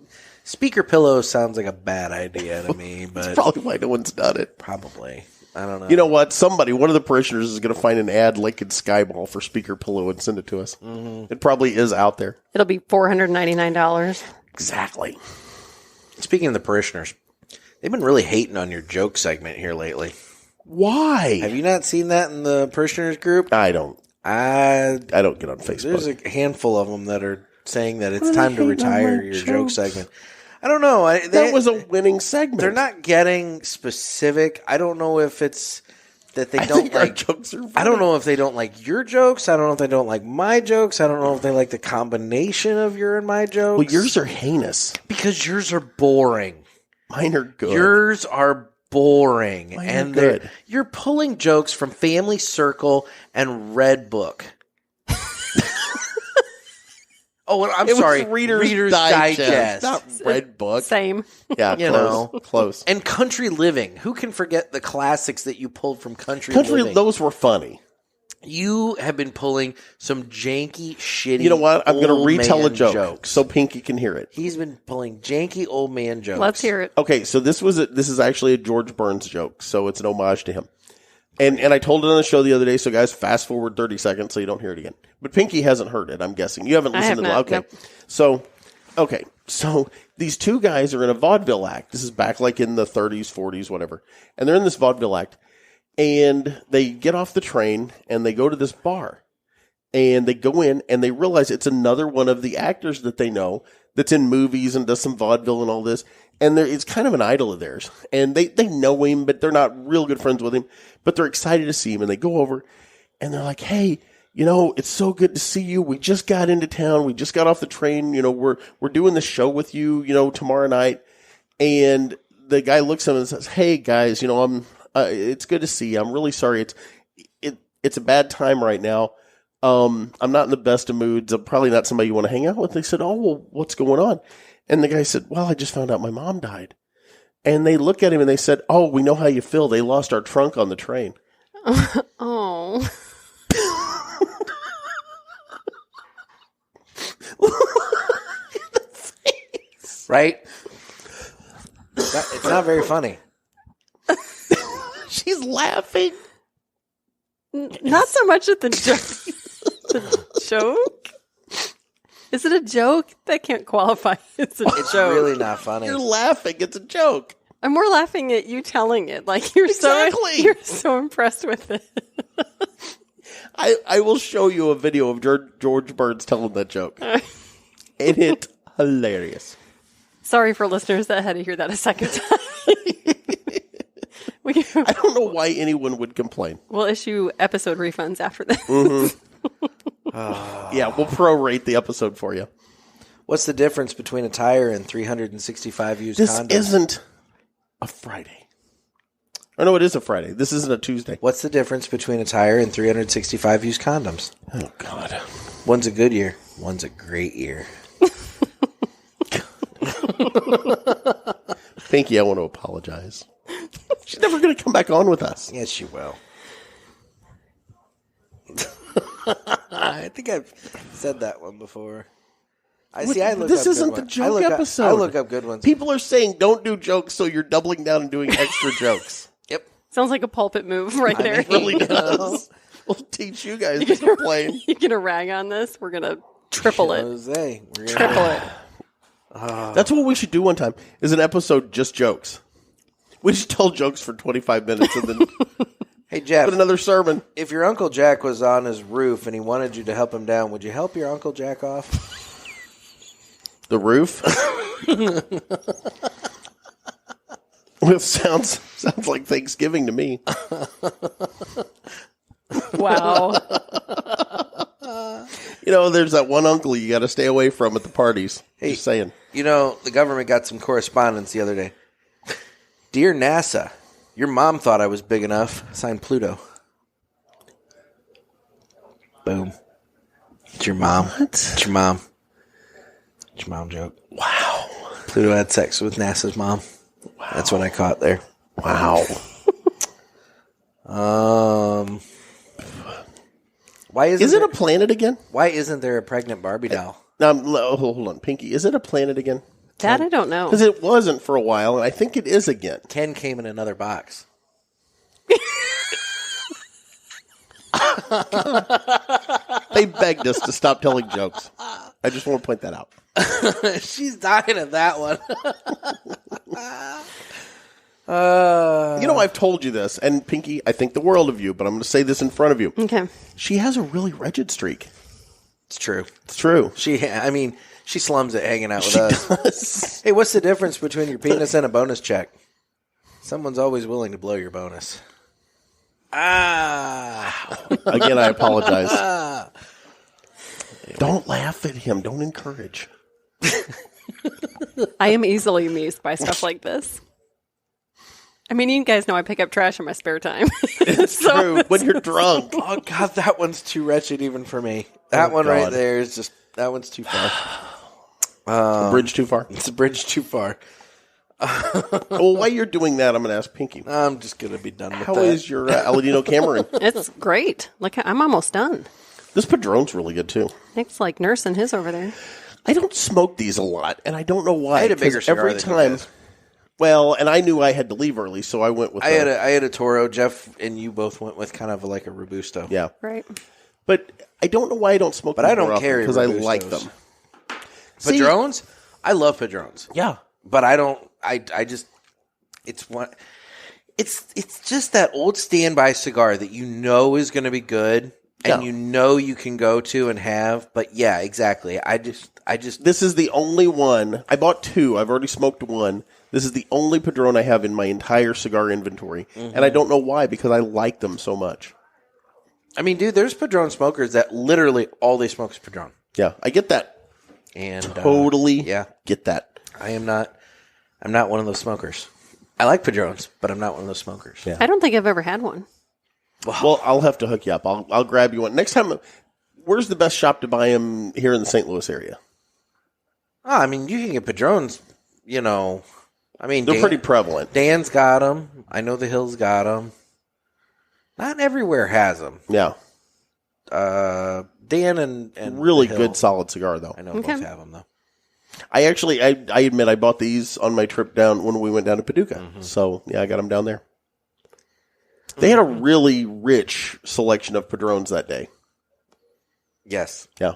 speaker pillow sounds like a bad idea to me. But Probably why no one's done it. probably. I don't know. You know what? One of the parishioners is going to find an ad like in Skyball for speaker pillow and send it to us. Mm-hmm. It probably is out there. It'll be $499. Exactly. Speaking of the parishioners, they've been really hating on your joke segment here lately. Why? Have you not seen that in the parishioners group? I don't. I I don't get on Facebook. There's a handful of them that are saying that it's time to retire your joke segment. I don't know. That was a winning segment. They're not getting specific. I don't know if it's that they I don't think our like. jokes are funny. I don't know if they don't like your jokes. I don't know if they don't like my jokes. I don't know if they like the combination of your and my jokes. Well, yours are heinous. because yours are boring. Mine are good. Yours are boring, Mine are and good. you're pulling jokes from Family Circle and Red Book. Oh, I'm It sorry. was Reader's Digest, not S- Red Book. Same. Yeah, You close. know. Close. And Country Living. Who can forget the classics that you pulled from Country Country, Living? those were funny. You have been pulling some janky, shitty. You know what? I'm going to old retell a man joke jokes. so Pinky can hear it. He's been pulling janky old man jokes. Let's hear it. Okay, so this is actually a George Burns joke, so it's an homage to him. And I told it on the show the other day, so guys, fast forward 30 seconds so you don't hear it again. But Pinky hasn't heard it, I'm guessing. You haven't I listened have to it. not, Okay. nope. So these two guys are in a vaudeville act. This is back like in the 30s, 40s, whatever. And they're in this vaudeville act. And they get off the train and they go to this bar. And they go in and they realize it's another one of the actors that they know that's in movies and does some vaudeville and all this. And it's kind of an idol of theirs. And they know him, but they're not real good friends with him. But they're excited to see him. And they go over and they're like, hey, you know, it's so good to see you. We just got into town. We just got off the train. You know, we're doing the show with you, you know, tomorrow night. And the guy looks at him and says, hey, guys, you know, it's good to see you. I'm really sorry. It's a bad time right now. I'm not in the best of moods. I'm probably not somebody you want to hang out with. They said, oh, well, what's going on? And the guy said, well, I just found out my mom died. And they look at him and they said, oh, we know how you feel. They lost our trunk on the train. Oh. Right? It's not very funny. She's laughing. Not so much at the joke. The joke? Is it a joke? That can't qualify as a It's joke. really not funny. You're laughing. It's a joke. I'm more laughing at you telling it. Like you're Exactly. you're so impressed with it. I will show you a video of George Burns telling that joke. And it's hilarious. Sorry for listeners that had to hear that a second time. I don't know why anyone would complain. We'll issue episode refunds after this. Yeah, we'll prorate the episode for you. What's the difference between a tire and 365 used This condoms? isn't a Friday. Oh, no, it is a Friday. This isn't a Tuesday. What's the difference between a tire and 365 used condoms? Oh, God. One's a good year. One's a great year. Pinky, I want to apologize. She's never going to come back on with us. Yes, you will. I think I've said that one before. This isn't the joke episode. I look up good ones. People are saying don't do jokes, so you're doubling down and doing extra jokes. Yep. Sounds like a pulpit move right there. It really does. We'll teach you guys to complain. You're going to rag on this? We're going to triple it. Jose, we're gonna Triple it. That's what we should do one time, is an episode just jokes. We just tell jokes for 25 minutes and then Hey, Jeff, put another sermon. if your Uncle Jack was on his roof and he wanted you to help him down, would you help your Uncle Jack off? The roof? It sounds like Thanksgiving to me. Wow. You know, there's that one uncle you got to stay away from at the parties. Just saying. You know, the government got some correspondence the other day. Dear NASA, your mom thought I was big enough. Signed Pluto. Boom. It's your mom. What? It's your mom. It's your mom joke. Wow. Pluto had sex with NASA's mom. Wow. That's what I caught there. Wow. Why Is it a planet again? Why isn't there a pregnant Barbie doll? Hold on, Pinky. Is it a planet again? That I don't know. Because it wasn't for a while, and I think it is again. Ken came in another box. They begged us to stop telling jokes. I just want to point that out. She's dying of that one. You know, I've told you this, and Pinky, I think the world of you, but I'm going to say this in front of you. Okay. She has a really wretched streak. It's true. It's true. She slums it hanging out with She us. does. Hey, what's the difference between your penis and a bonus check? Someone's always willing to blow your bonus. Again, I apologize. Don't laugh at him. Don't encourage. I am easily amused by stuff like this. I mean, you guys know I pick up trash in my spare time. It's true. When you're drunk. Oh, God, that one's too wretched even for me. That one right there is just, that one's too far. A bridge too far? It's a bridge too far. Well, while you're doing that, I'm going to ask Pinky. I'm just going to be done with How that. is your Aladino Cameroon? It's great. Look, I'm almost done. This Padron's really good, too. Nick's like nursing his over there. I don't smoke these a lot, and I don't know why. I had a bigger 'cause cigar every than you time. guys. Well, and I knew I had to leave early, so I went with I had a Toro. Jeff and you both went with kind of like a Robusto. Yeah. Right. But I don't know why I don't smoke But them I don't more often, carry because I Robustos. like them. Padrones? I love Padrones. Yeah. But I don't, I just, it's one, it's just that old standby cigar that you know is going to be good and Yeah. you know you can go to and have. But yeah, exactly. I just. This is the only one. I bought two. I've already smoked one. This is the only Padron I have in my entire cigar inventory. Mm-hmm. And I don't know why, because I like them so much. I mean, dude, there's Padron smokers that literally all they smoke is Padron. Yeah, I get that. And Totally yeah. get that. I'm not one of those smokers. I like Padrones, but I'm not one of those smokers. Yeah. I don't think I've ever had one. Well, I'll have to hook you up. I'll grab you one. Next time, where's the best shop to buy them here in the St. Louis area? Oh, I mean, you can get Padrones, you know. I mean, They're pretty prevalent. Dan's got them. I know the Hills got them. Not everywhere has them. Yeah. Dan and Really Hill, good, solid cigar, though. I know Okay. both have them, though. I admit I bought these on my trip down when we went down to Paducah. Mm-hmm. So, yeah, I got them down there. They had a really rich selection of Padrones that day. Yes. Yeah.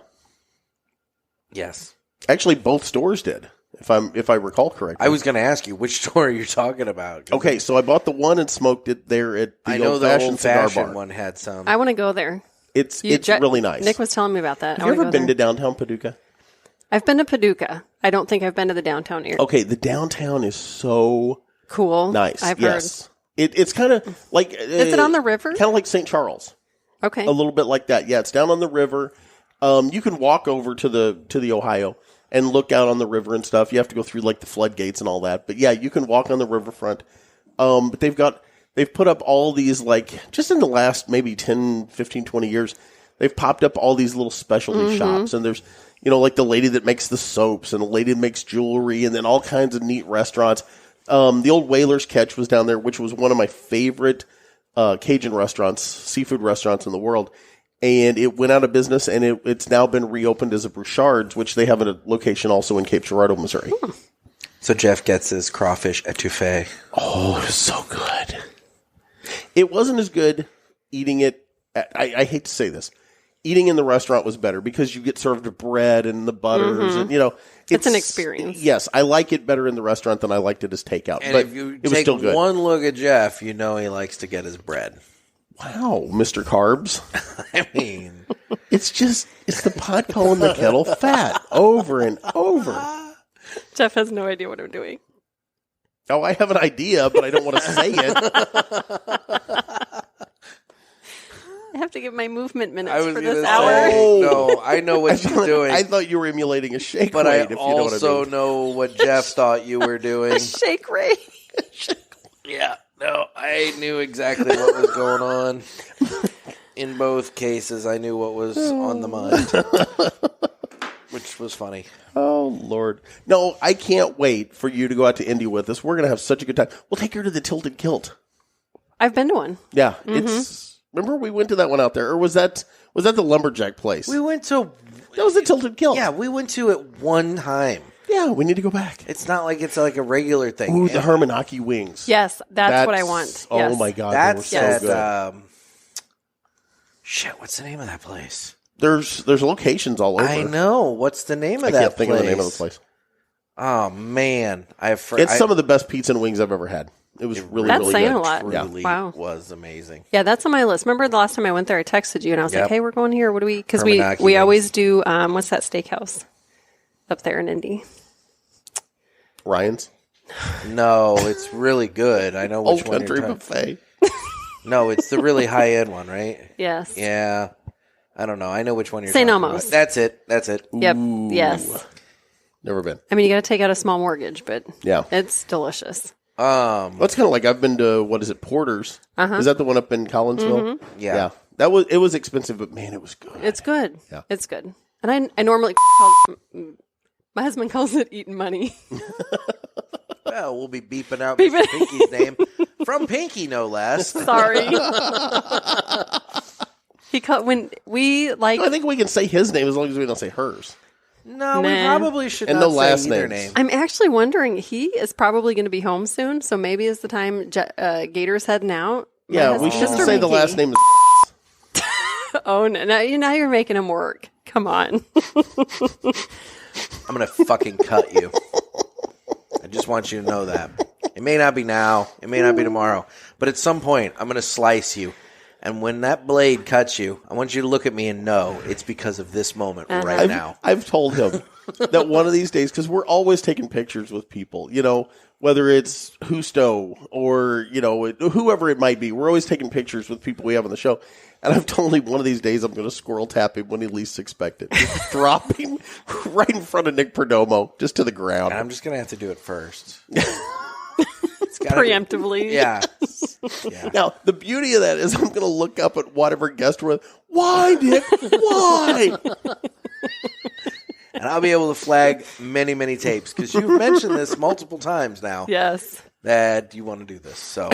Yes. Actually, both stores did, if I recall correctly. I was going to ask you, which store are you talking about? 'Cause Okay, so I bought the one and smoked it there at the I know the old-fashioned cigar old-fashioned bar. one had some. I want to go there. It's really nice. Nick was telling me about that. Have I you wanna ever go been there. to downtown Paducah? I've been to Paducah. I don't think I've been to the downtown area. Okay, the downtown is so Cool. nice. I've Yes. It's kind of like... Is it on the river? Kind of like St. Charles. heard. Okay. A little bit like that. Yeah, it's down on the river. You can walk over to the Ohio and look out on the river and stuff. You have to go through like the floodgates and all that. But yeah, you can walk on the riverfront. But they've put up all these, like, just in the last maybe 10, 15, 20 years, they've popped up all these little specialty shops. And there's, you know, like the lady that makes the soaps and a lady that makes jewelry and then all kinds of neat restaurants. The old Whaler's Catch was down there, which was one of my favorite Cajun restaurants, seafood restaurants in the world. And it went out of business, and it's now been reopened as a Bouchard's, which they have a location also in Cape Girardeau, Missouri. So Jeff gets his crawfish etouffee. Oh, it was so good. It wasn't as good eating it I hate to say this, eating in the restaurant was better because you get served bread and the butters and, It's an experience. Yes, I like it better in the restaurant than I liked it as takeout. And but if you it was take still good. one look at Jeff, you know he likes to get his bread. Wow, Mr. Carbs. I mean, It's the pot calling the kettle fat over and over. Jeff has no idea what I'm doing. Oh, I have an idea, but I don't want to say it. I have to give my movement I minutes was for going this to hour. say, no, I know what you're doing. I thought you were emulating a shake but weight, I if you know what I also mean. know what Jeff thought you were doing. Shake Ray. Yeah, no, I knew exactly what was going on. In both cases, I knew what was on the mind, which was funny. Oh, Lord. No, I can't wait for you to go out to India with us. We're going to have such a good time. We'll take her to the Tilted Kilt. I've been to one. Yeah, remember we went to that one out there, or was that the lumberjack place? We went to, That was the Tilted Kilt. yeah, we went to it one time. Yeah, we need to go back. It's not like it's like a regular thing. Ooh, the Hermanaki wings. Yes, that's what I want. Oh Yes. my God, That's they were so at, good. shit, what's the name of that place? There's locations all over. I know. What's the name of I that can't think place? of the name of the place. Oh, man. It's some of the best pizza and wings I've ever had. It was really, That's really saying good. a lot. Truly Wow. was amazing. Yeah, that's on my list. Remember the last time I went there, I texted you and I was Yep. like, "Hey, we're going here. What do we?" Because Hermanaki we wings. always do. What's that steakhouse up there in Indy? Ryan's No, it's really good. I know which Old one Country you're talking. Buffet. No, it's the really high end one, right? Yes. Yeah. I don't know. I know which one you're St. talking Elmo's. about. That's it. That's it. Yep. Ooh. Yes. Never been. I mean, you got to take out a small mortgage, but Yeah. it's delicious. Well, it's kind of like I've been to, what is it, Porter's? Is that the one up in Collinsville? Yeah. It was expensive, but man, it was good. It's good. Yeah. It's good. And I normally my husband calls it eating money. Well, we'll be beeping out Mr. Pinky's name from Pinky, no less. Sorry. When we like. I think we can say his name as long as we don't say hers. No, we Nah. probably should And not no last say either names. name. I'm actually wondering, he is probably going to be home soon, so maybe it's the time Gator's heading out. Yeah, we should Mr. say the Pinky. last name. Oh, no, now you're making him work. Come on. I'm going to fucking cut you. I just want you to know that. It may not be now. It may not be tomorrow. But at some point, I'm going to slice you. And when that blade cuts you, I want you to look at me and know it's because of this moment right now. I've told him that one of these days, because we're always taking pictures with people, whether it's Husto or, whoever it might be. We're always taking pictures with people we have on the show. And I've told him one of these days I'm going to squirrel tap him when he least expect it. Just drop him right in front of Nick Perdomo, just to the ground. And I'm just going to have to do it first. Preemptively. Yeah. Now, the beauty of that is I'm going to look up at whatever guest we're with. Why, Nick? Why? And I'll be able to flag many, many tapes because you've mentioned this multiple times now. Yes. That you want to do this. So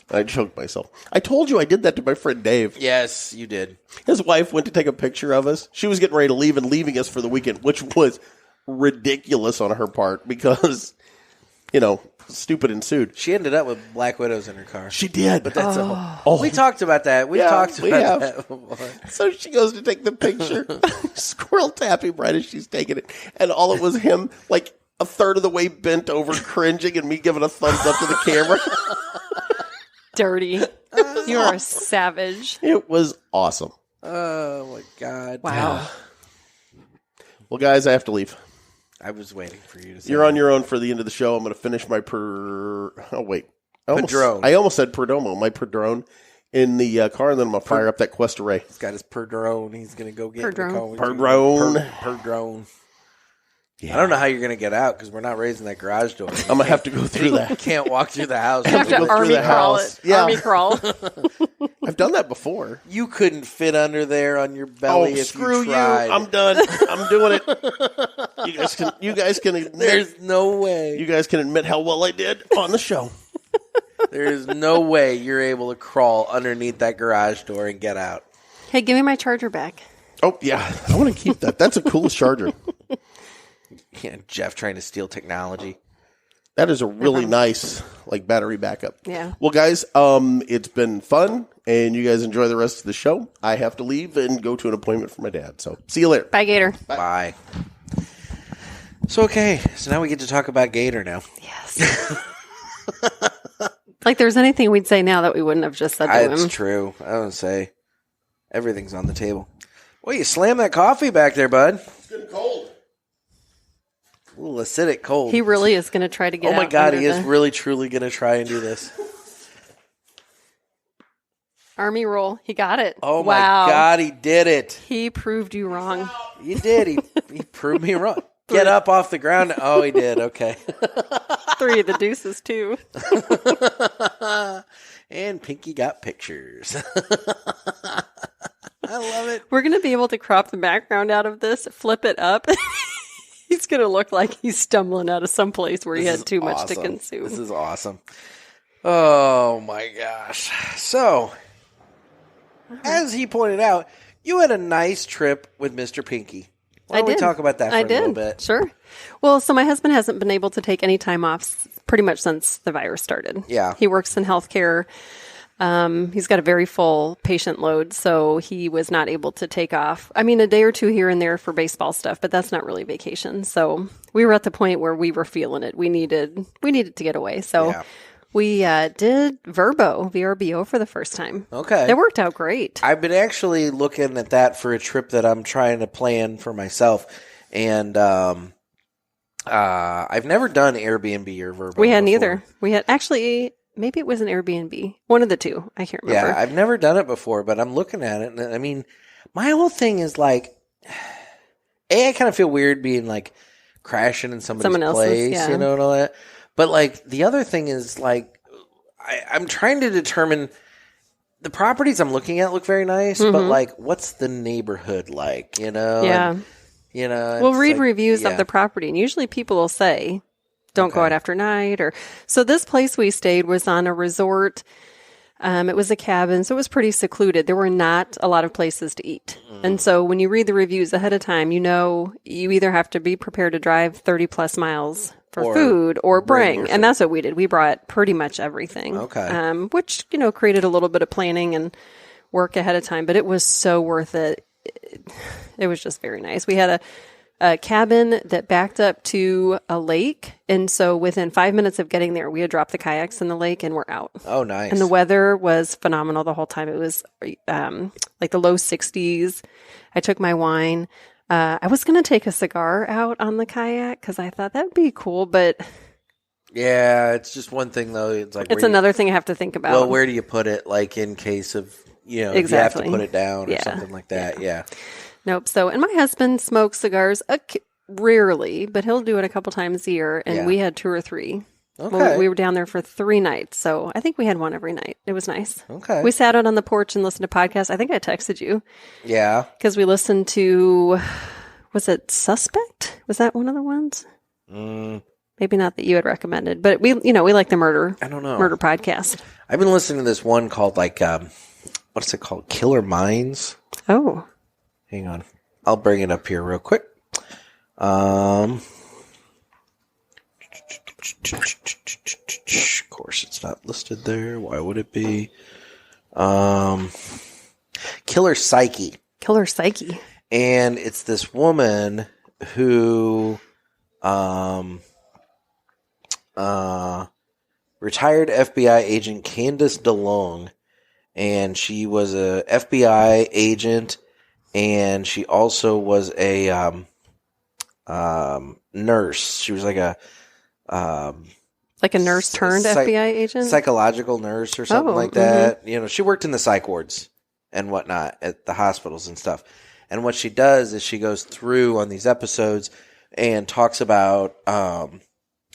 I choked myself. I told you I did that to my friend Dave. yes, you did. His wife went to take a picture of us. She was getting ready to leave and leaving us for the weekend, which was ridiculous on her part because, stupid ensued. She ended up with Black Widows in her car. She did. But that's we talked about that. We Yeah, talked we about have. that before. So she goes to take the picture. Squirrel tapping right as she's taking it. And all it was him, like a third of the way bent over, cringing, and me giving a thumbs up to the camera. Dirty. You are a savage. It was awesome. Oh, my God. Wow. Well, guys, I have to leave. I was waiting for you to say You're on that. your own for the end of the show. I'm going to finish my Padron. I almost said Perdomo, my Padron in the car, and then I'm going to fire up that Quest Array. He's got his Padron. He's going to go get Padron. the Padron. Padron. Yeah. I don't know how you're going to get out because we're not raising that garage door. I'm going to have to go through You that. can't walk through the house. You have go to through army the crawl house. it. Yeah. Army crawl. I've done that before. You couldn't fit under there on your belly if screw you tried. I'm done. I'm doing it. You guys can admit. There's no way. You guys can admit how well I did on the show. There's no way you're able to crawl underneath that garage door and get out. Hey, give me my charger back. Oh yeah, I want to keep that. That's a cool charger. Yeah, Jeff trying to steal technology. That is a really nice battery backup. Yeah. Well, guys, it's been fun, and you guys enjoy the rest of the show. I have to leave and go to an appointment for my dad. So see you later. Bye, Gator. Bye. So, okay. So now we get to talk about Gator now. Yes. Like there's anything we'd say now that we wouldn't have just said to him. It's true. I would say everything's on the table. Well, you slam that coffee back there, bud. It's getting cold. A little acidic cold. He really is going to try to get Oh my out God, under he is the really, truly going to try and do this. Army roll. He got it. Oh wow. my God, he did it. He proved you wrong. You did. He proved me wrong. Get up off the ground. Oh, he did. Okay. 3 of the deuces, too. And Pinky got pictures. I love it. We're going to be able to crop the background out of this, flip it up. He's going to look like he's stumbling out of some place where he This had is too much to awesome. consume. This is awesome. Oh, my gosh. So, as he pointed out, you had a nice trip with Mr. Pinky. Why don't we talk about that for a little bit? Sure. Well, so my husband hasn't been able to take any time off pretty much since the virus started. Yeah. He works in healthcare. He's got a very full patient load, so he was not able to take off. I mean, a day or two here and there for baseball stuff, but that's not really vacation. So we were at the point where we were feeling it. We needed to get away. So we did VRBO for the first time. Okay. It worked out great. I've been actually looking at that for a trip that I'm trying to plan for myself. And I've never done Airbnb or Verbo. We hadn't before. either. We had actually, maybe it was an Airbnb. One of the two. I can't remember. Yeah, I've never done it before, but I'm looking at it. And I mean, my whole thing is like, I kind of feel weird being like crashing in Someone else's, place, yeah. you know, and all that. But like the other thing is like, I'm trying to determine the properties I'm looking at look very nice, but like, what's the neighborhood like, you know? Yeah. And, you know, We'll it's read like, reviews yeah. of the property, and usually people will say, don't go Okay. out after night. Or so this place we stayed was on a resort. It was a cabin, so it was pretty secluded. There were not a lot of places to eat. And so when you read the reviews ahead of time, you know you either have to be prepared to drive 30 plus miles for Or food or bring your bring. And that's what we did. We brought pretty much everything. Okay. Which, you know, created a little bit of planning and work ahead of time, but it was so worth it. It was just very nice. We had a cabin that backed up to a lake. And so within 5 minutes of getting there, we had dropped the kayaks in the lake and we're out. Oh, nice. And the weather was phenomenal the whole time. It was like the low 60s. I took my wine. I was going to take a cigar out on the kayak because I thought that'd be cool. But Yeah, it's just one thing though. It's like it's another thing I have to think about. Well, where do you put it? Like in case of if you have Exactly. to put it down or Yeah. something like that. Yeah. Nope. So, and my husband smokes cigars rarely, but he'll do it a couple times a year. And Yeah. we had 2 or 3. Okay. Well, we were down there for 3 nights. So I think we had one every night. It was nice. Okay. We sat out on the porch and listened to podcasts. I think I texted you Yeah. because we listened to, was it Suspect? Was that one of the ones? Maybe not that you had recommended, but we like the murder. I don't know. Murder podcast. I've been listening to this one called like what's it called? Killer Minds. Oh, Hang on. I'll bring it up here real quick. Of course it's not listed there. Why would it be? Killer Psyche. Killer Psyche. And it's this woman who retired FBI agent Candace DeLong, and she was a FBI agent, and she also was a nurse. She was like a Like a nurse turned FBI agent? psychological nurse or something Oh, like that. You know, she worked in the psych wards and whatnot at the hospitals and stuff. And what she does is she goes through on these episodes and talks about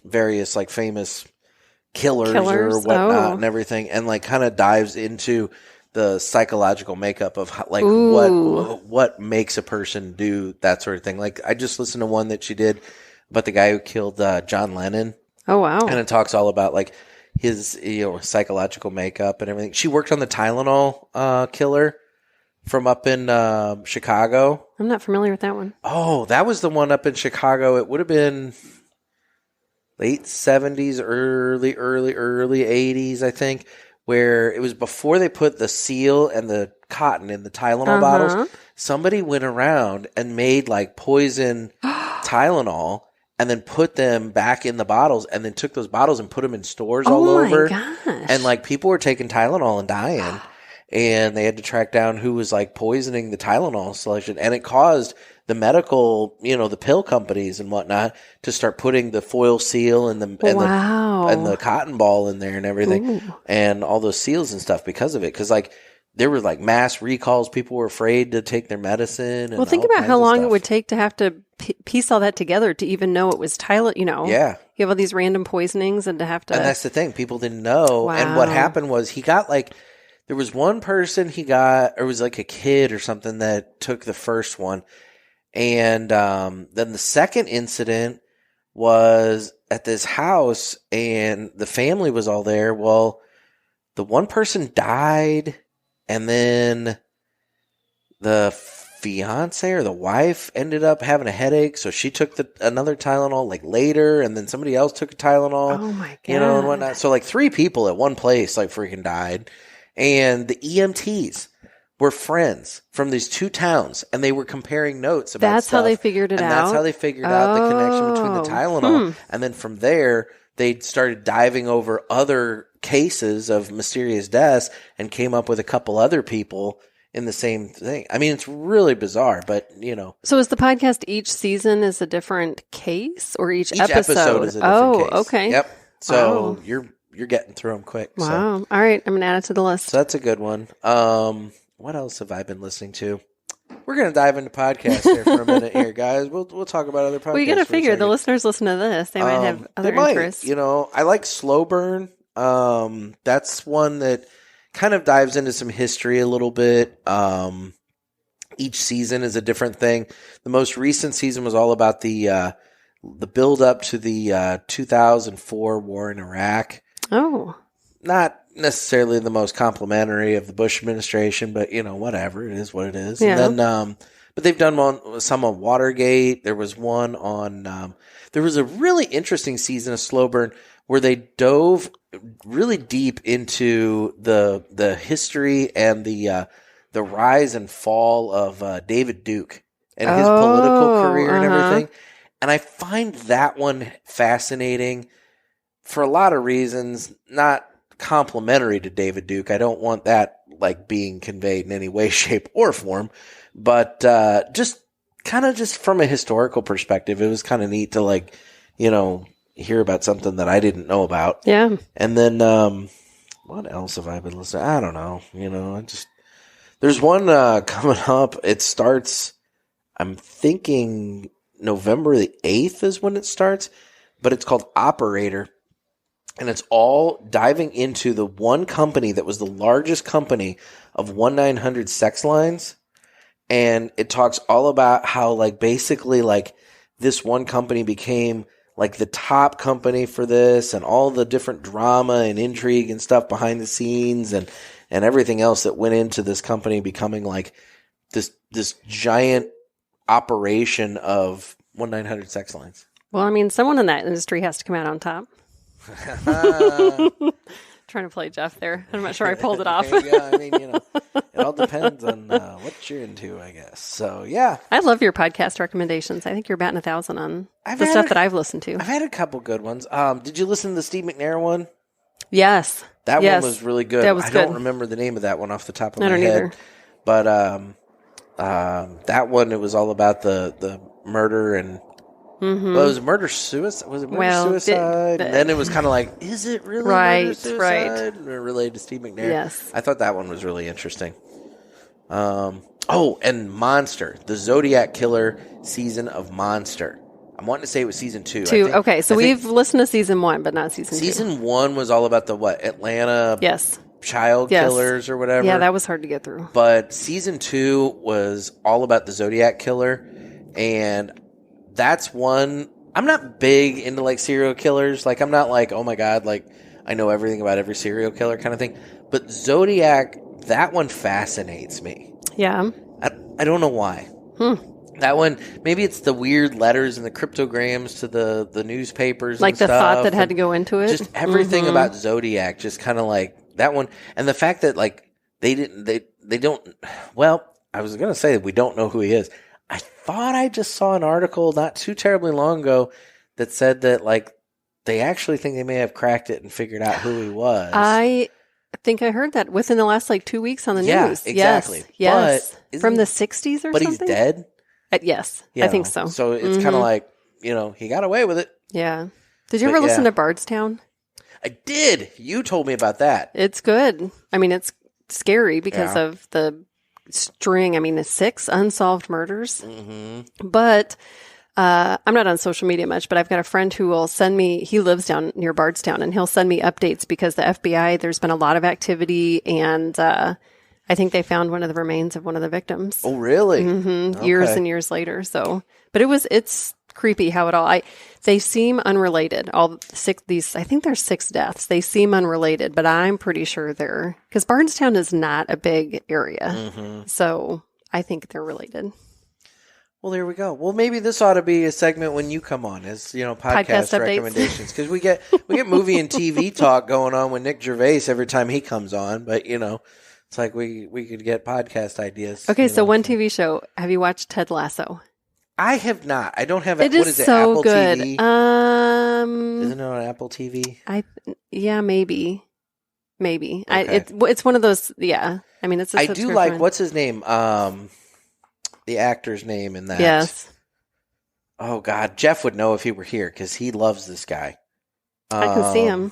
various like famous killers or whatnot and everything, and like kind of dives into the psychological makeup of how, like what makes a person do that sort of thing. Like I just listened to one that she did about the guy who killed John Lennon. Oh, wow. And it talks all about like his psychological makeup and everything. She worked on the Tylenol killer from up in Chicago. I'm not familiar with that one. Oh, that was the one up in Chicago. It would have been late 70s, early 80s, I think, where it was before they put the seal and the cotton in the Tylenol bottles. Somebody went around and made like poison Tylenol and then put them back in the bottles and then took those bottles and put them in stores all over. Gosh. And like people were taking Tylenol and dying. And they had to track down who was like poisoning the Tylenol solution. And it caused the medical, the pill companies and whatnot to start putting the foil seal and the cotton ball in there and everything. Ooh. And all those seals and stuff because of it. Because like there were like mass recalls. People were afraid to take their medicine. Well, think about how long it would take to have to piece all that together to even know it was Tylenol. Yeah. You have all these random poisonings and to have to. And that's the thing. People didn't know. Wow. And what happened was he got like. There was one person or it was like a kid or something that took the first one. And then the second incident was at this house and the family was all there. Well, the one person died and then the fiance or the wife ended up having a headache. So she took another Tylenol like later and then somebody else took a Tylenol. Oh my God. And whatnot. So like 3 people at one place like freaking died. And the EMTs were friends from these 2 towns, and they were comparing notes about That's stuff. how they figured it out? And that's how they figured out the connection between the Tylenol. And then from there, they started diving over other cases of mysterious deaths and came up with a couple other people in the same thing. I mean, it's really bizarre, but, So is the podcast each season is a different case, or each episode is a different case. Oh, okay. Yep. So you're getting through them quick. Wow. So. All right. I'm going to add it to the list. So that's a good one. What else have I been listening to? We're going to dive into podcasts here for a minute here, guys. We'll talk about other podcasts. Well, you got to figure the listeners listen to this. They might have other interests. I like Slow Burn. That's one that kind of dives into some history a little bit. Each season is a different thing. The most recent season was all about the build up to the 2004 war in Iraq. Oh. Not necessarily the most complimentary of the Bush administration, but, whatever. It is what it is. Yeah. And then, but they've done some on Watergate. There was one on, there was a really interesting season of Slow Burn where they dove really deep into the history and the rise and fall of David Duke and his political career and everything. And I find that one fascinating for a lot of reasons, not complimentary to David Duke. I don't want that like being conveyed in any way, shape, or form. But just from a historical perspective, it was kind of neat to hear about something that I didn't know about. Yeah. And then what else have I been listening? I don't know. There's one coming up. It starts, I'm thinking November the 8th is when it starts, but it's called Operator. And it's all diving into the one company that was the largest company of 1-900 sex lines. And it talks all about how basically this one company became the top company for this and all the different drama and intrigue and stuff behind the scenes and everything else that went into this company becoming this giant operation of 1-900 sex lines. Well, I mean, someone in that industry has to come out on top. Trying to play Jeff there. I'm not sure I pulled it off. Yeah, I mean, it all depends on what you're into, I guess. So, yeah. I love your podcast recommendations. I think you're batting 1,000 on the stuff that I've listened to. I've had a couple good ones. Did you listen to the Steve McNair one? Yes. That one was really good. That was good. I don't remember the name of that one off the top of my head. Either. But that one, it was all about the murder and well, it was murder-suicide. Was it murder-suicide? And then it was kind of is it really murder-suicide? Right. Related to Steve McNair. Yes. I thought that one was really interesting. And Monster, the Zodiac Killer season of Monster. I'm wanting to say it was season 2. Okay, so we've listened to season 1, but not season 2. Season 1 was all about the Atlanta child killers or whatever. Yeah, that was hard to get through. But season 2 was all about the Zodiac Killer, and that's one. I'm not big into serial killers. I'm not oh my God, I know everything about every serial killer kind of thing. But Zodiac, that one fascinates me. Yeah. I don't know why. That one, maybe it's the weird letters and the cryptograms to the newspapers, Like and the stuff, thought that had and to go into it. just everything about Zodiac, just kind of like that one, and the fact that like they don't. Well, I was gonna say we don't know who he is. I thought I just saw an article not too terribly long ago that said that like they actually think they may have cracked it and figured out who he was. I think I heard that within the last like 2 weeks on the Yeah, news. exactly. Yes. But From the isn't- 60s or but something? he's dead. Yes, You I think know, so. So it's kind of like, he got away with it. Yeah. Did you But ever listen yeah. to Bardstown? I did. You told me about that. It's good. I mean, it's scary because Yeah. of the string. I mean, the 6 unsolved murders. Mm-hmm. But I'm not on social media much, but I've got a friend who will send me, he lives down near Bardstown, and he'll send me updates because the FBI, there's been a lot of activity, and I think they found one of the remains of one of the victims. Oh, really? Years Okay. and years later. So, but it's creepy how it all, they seem unrelated. All 6, I think there's 6 deaths. They seem unrelated, but I'm pretty sure because Bardstown is not a big area. Mm-hmm. So I think they're related. Well, there we go. Well, maybe this ought to be a segment when you come on, as Podcast podcast updates. recommendations, because we get movie and TV talk going on with Nick Gervais every time he comes on. But it's like we could get podcast ideas. Okay, so one TV show. Have you watched Ted Lasso? I have not. I don't have. It What is is so Apple good. TV? Isn't it on Apple TV? Maybe. Okay. It's one of those. Yeah, I mean, it's. A I do subscription. like what's his name. The actor's name in that. Yes, Oh God, Jeff would know if he were here because he loves this guy. I can see him.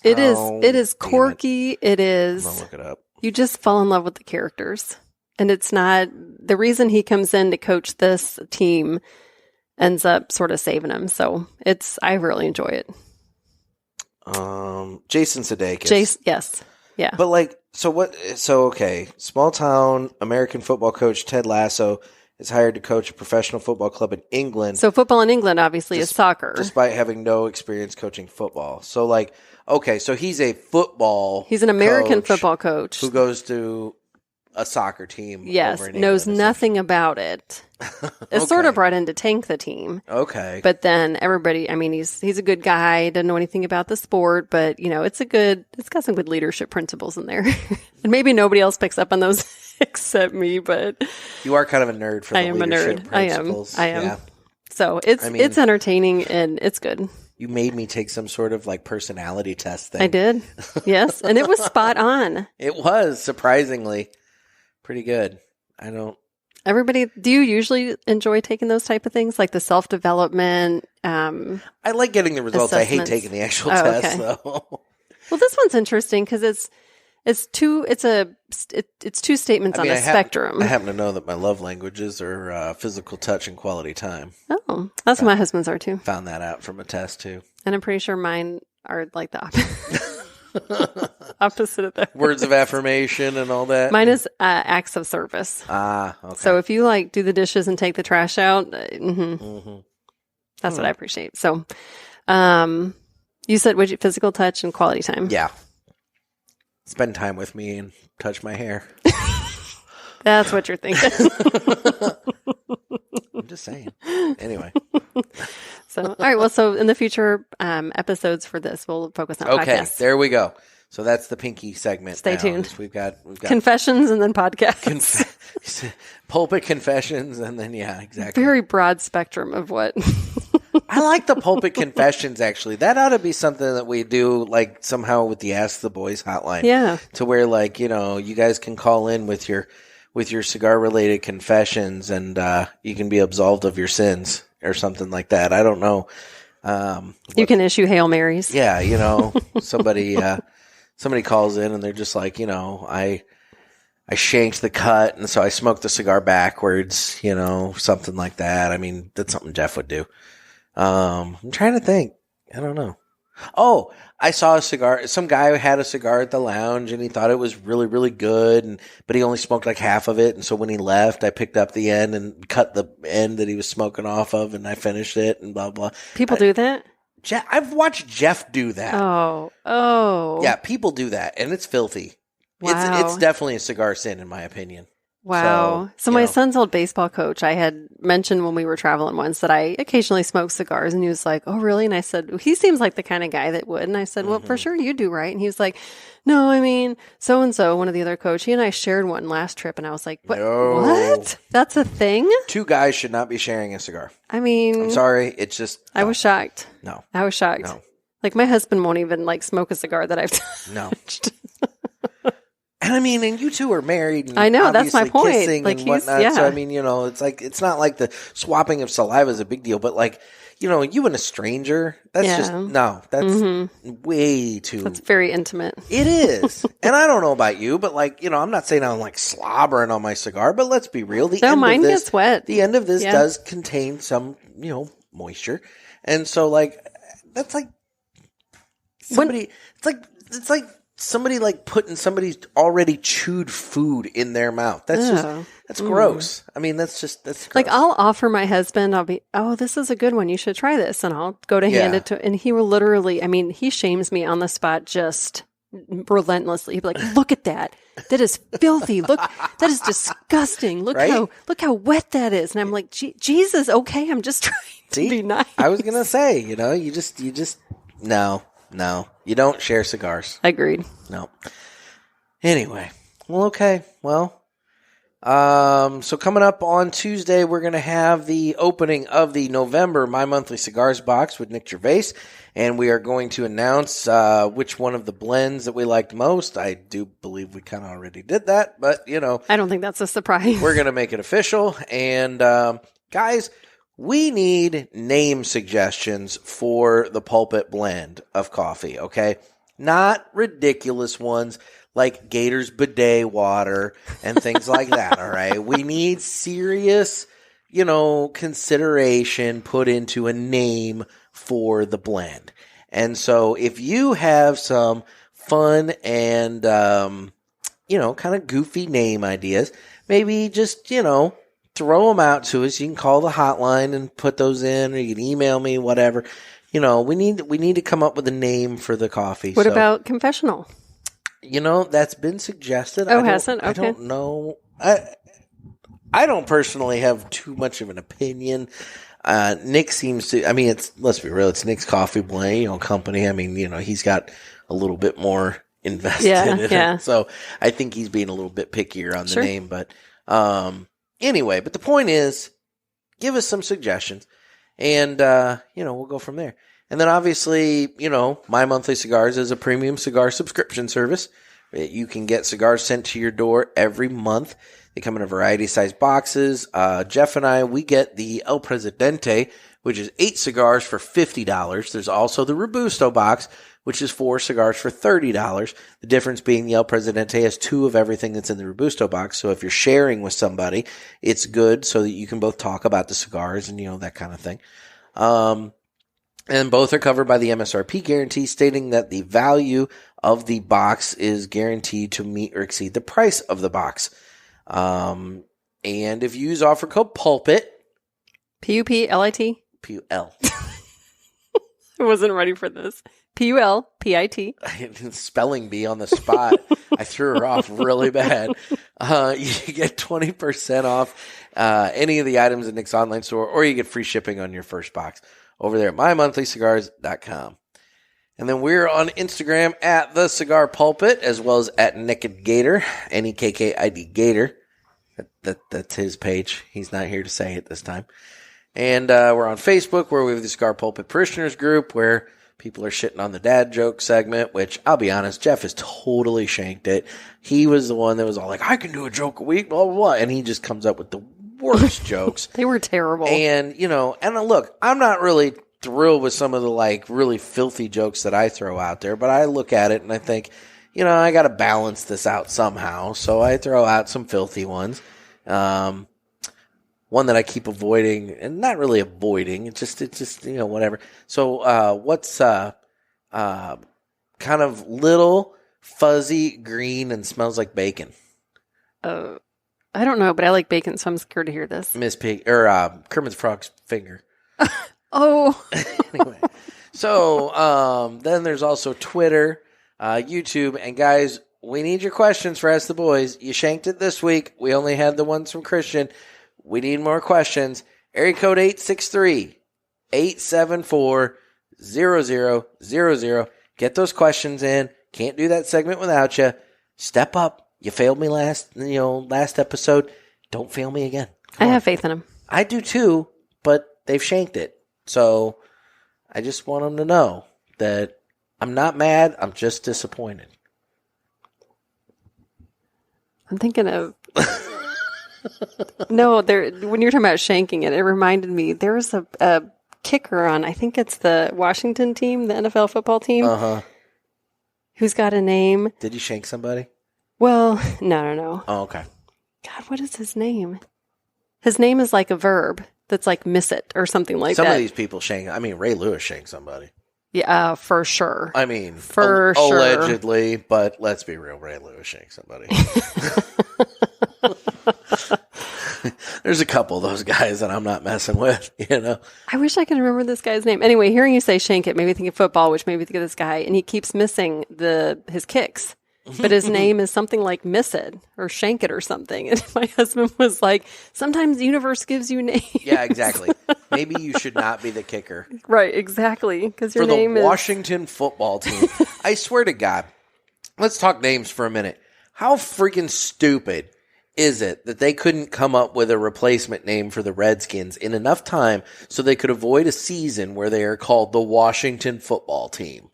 It is. It is damn it. quirky. It is. I'm gonna look it up. You just fall in love with the characters, and it's not the reason he comes in to coach this team ends up sort of saving him. So I really enjoy it. Jason Sudeikis. Jace, yes, yeah. But okay. Small town American football coach Ted Lasso is hired to coach a professional football club in England. So football in England obviously is soccer. Despite having no experience coaching football. So so he's a football He's an American coach football coach. who goes to a soccer team. Yes, over in knows England, nothing about it. It's sort of brought in to tank the team. Okay. But then everybody, I mean, he's a good guy, doesn't know anything about the sport, but it's got some good leadership principles in there. And maybe nobody else picks up on those except me, but You are kind of a nerd for the I am a leadership nerd. principles. I am. Yeah. So it's entertaining and it's good. You made me take some sort of personality test thing. I did. Yes. And it was spot on. It was surprisingly pretty good. Everybody, do you usually enjoy taking those type of things, like the self-development? I like getting the results. I hate Assessments. taking the actual Oh, test okay. though. Well, this one's interesting because it's two statements on a spectrum. I happen to know that my love languages are physical touch and quality time. Oh, that's what my husband's are too. Found that out from a test too. And I'm pretty sure mine are like the opposite of that. Words of affirmation and all that. Mine is acts of service. Okay. So if you do the dishes and take the trash out, that's what I appreciate. So, you said physical touch and quality time. Yeah. Spend time with me and touch my hair. That's what you're thinking. I'm just saying. Anyway. So, all right. Well, so in the future episodes for this, we'll focus on Okay, podcasts. there we go. So that's the Pinky segment. Stay now. tuned. We've got Confessions and then podcasts. pulpit confessions, and then exactly. Very broad spectrum of what. I like the pulpit confessions. Actually, that ought to be something that we do, somehow with the Ask the Boys hotline. Yeah. To where you guys can call in with your cigar related confessions, and you can be absolved of your sins or something like that. I don't know. You can issue Hail Marys. Yeah, somebody calls in and they're just like, I shanked the cut, and so I smoked the cigar backwards, something like that. I mean, that's something Jeff would do. I'm trying to think. I don't know. Oh, I saw a cigar. Some guy had a cigar at the lounge, and he thought it was really, really good, but he only smoked half of it. And so when he left, I picked up the end and cut the end that he was smoking off of, and I finished it, and blah, blah. People do that? I've watched Jeff do that. Oh. Yeah, people do that, and it's filthy. Wow. It's definitely a cigar sin, in my opinion. Wow. So you my know. son's old baseball coach, I had mentioned when we were traveling once that I occasionally smoke cigars, and he was like, "Oh, really?" And I said, well, "He seems like the kind of guy that would." And I said, "Well, for sure you do, right?" And he was like, "No, I mean, so and so, one of the other coach, he and I shared one last trip." And I was like, "What? No. What? That's a thing?" Two guys should not be sharing a cigar. I mean, I'm sorry. It's just I was shocked. no, I was shocked. no, Like my husband won't even like smoke a cigar that I've no. touched. And I mean, and you two are married. And I know, that's my obviously point. Kissing Like, and he's- whatnot. yeah. So I mean, it's like it's not like the swapping of saliva is a big deal, but like you and a stranger, that's Yeah. just no, that's way too. It's very intimate. It is, and I don't know about you, but like I'm not saying I'm like slobbering on my cigar, but let's be real. The No, end mine of this, gets wet. The end of this Yeah. does contain some moisture, and so like that's like somebody. It's like somebody like putting somebody's already chewed food in their mouth. That's Ew. that's gross. I mean, that's gross. Like I'll offer my husband, I'll be, "Oh, this is a good one. You should try this." And I'll go to hand Yeah. it to, and he will literally, I mean, he shames me on the spot just relentlessly. He'd be like, "Look at that. That is filthy. Look, that is disgusting. Look Right? how wet that is." And I'm like, Jesus, okay. I'm just trying See? to be nice. I was gonna say, you just no, you don't share cigars. Agreed. No. Anyway, well, okay, well, so coming up on Tuesday, we're going to have the opening of the November My Monthly Cigars box with Nick Gervais, and we are going to announce which one of the blends that we liked most. I do believe we kind of already did that, but, I don't think that's a surprise. we're going to make it official. And, guys, we need name suggestions for the Pulpit blend of coffee, okay? Not ridiculous ones like Gator's bidet water and things like that, all right? We need serious, consideration put into a name for the blend. And so if you have some fun and, kind of goofy name ideas, maybe just, throw them out to us. You can call the hotline and put those in, or you can email me, whatever. We need to come up with a name for the coffee. What about confessional? That's been suggested. Oh, hasn't? Okay. I don't know. I don't personally have too much of an opinion. Nick seems to. I mean, let's be real. It's Nick's coffee blend, company. I mean, he's got a little bit more invested in it. So I think he's being a little bit pickier on the name. But anyway, but the point is, give us some suggestions, and we'll go from there. And then obviously, My Monthly Cigars is a premium cigar subscription service. You can get cigars sent to your door every month. They come in a variety of size boxes. Jeff and I, we get the El Presidente, which is 8 cigars for $50. There's also the Robusto box, which is 4 cigars for $30. The difference being the El Presidente has 2 of everything that's in the Robusto box. So if you're sharing with somebody, it's good so that you can both talk about the cigars and, that kind of thing. And both are covered by the MSRP guarantee, stating that the value of the box is guaranteed to meet or exceed the price of the box. And if you use offer code PULPIT, PUPLIT. PUL. I wasn't ready for this. PULPIT. Spelling bee on the spot. I threw her off really bad. You get 20% off any of the items in Nick's online store, or you get free shipping on your first box over there at mymonthlycigars.com. And then we're on Instagram at the Cigar Pulpit, as well as at Naked Gator, NEKKID Gator. That's his page. He's not here to say it this time. And we're on Facebook, where we have the Cigar Pulpit Parishioners group, where people are shitting on the dad joke segment, which I'll be honest, Jeff has totally shanked it. He was the one that was all like, I can do a joke a week, blah, blah, blah. And he just comes up with the worst jokes. They were terrible. And, and look, I'm not really thrilled with some of the like really filthy jokes that I throw out there, but I look at it and I think, I got to balance this out somehow. So I throw out some filthy ones. One that I keep avoiding, and not really avoiding, it's just whatever. So what's kind of little, fuzzy, green, and smells like bacon? I don't know, but I like bacon, so I'm scared to hear this. Miss Pig, or Kermit the Frog's finger. Oh. Anyway, so then there's also Twitter, YouTube, and guys, we need your questions for Ask the Boys. You shanked it this week. We only had the ones from Christian. We need more questions. Area code 863-874-0000. Get those questions in. Can't do that segment without you. Step up. You failed me last episode. Don't fail me again. I have faith in him. I do too, but they've shanked it. So I just want them to know that I'm not mad. I'm just disappointed. I'm thinking of... No, when you're talking about shanking it reminded me, there was a kicker on, I think it's the Washington team, the NFL football team, who's got a name. Did you shank somebody? Well, no. Oh, okay. God, what is his name? His name is like a verb that's like miss it or something like that. Some of these people shank. I mean, Ray Lewis shanked somebody. Yeah, for sure. I mean, for sure. Allegedly, but let's be real. Ray Lewis shanked somebody. There's a couple of those guys that I'm not messing with, you know. I wish I could remember this guy's name. Anyway, hearing you say shank it made me think of football, which made me think of this guy, and he keeps missing his kicks. But his name is something like Miss It or Shank It or something. And my husband was like, sometimes the universe gives you names. Yeah, exactly. Maybe you should not be the kicker. Right, exactly. Because your name is... For the is... Washington football team. I swear to God. Let's talk names for a minute. How freaking stupid is it that they couldn't come up with a replacement name for the Redskins in enough time so they could avoid a season where they are called the Washington football team?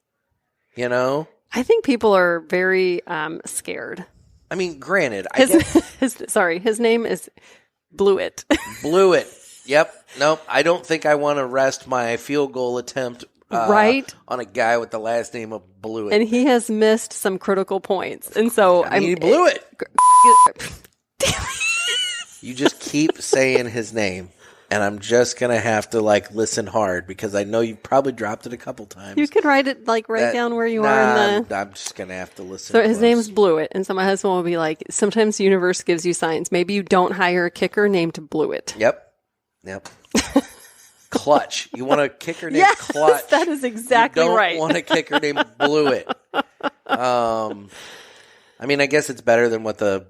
You know? I think people are very scared. I mean, granted, his name is Blewett. Blewett. Yep. Nope. I don't think I want to rest my field goal attempt right on a guy with the last name of Blewett. And he has missed some critical points. And so he blew it. You just keep saying his name. And I'm just going to have to, listen hard because I know you've probably dropped it a couple times. You could write it, right down where you are in the... I'm just going to have to listen. So his name's Blewett. And so my husband will be like, sometimes the universe gives you signs. Maybe you don't hire a kicker named Blewett. Yep. Clutch. You want a kicker named Clutch. That is exactly right. You don't want a kicker named Blewett. I mean, I guess it's better than what the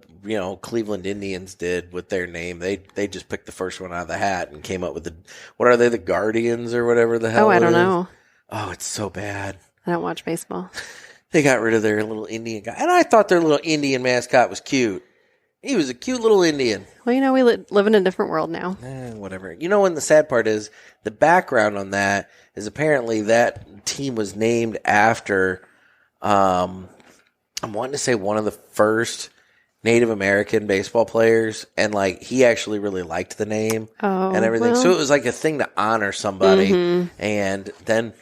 Cleveland Indians did with their name. They just picked the first one out of the hat and came up with what are they, the Guardians or whatever the hell? Oh, I don't know. Oh, it's so bad. I don't watch baseball. They got rid of their little Indian guy, and I thought their little Indian mascot was cute. He was a cute little Indian. Well, we live in a different world now. Whatever. And the sad part is the background on that is apparently that team was named after. I'm wanting to say one of the first Native American baseball players, and he actually really liked the name and everything. Well. So it was like a thing to honor somebody. And then,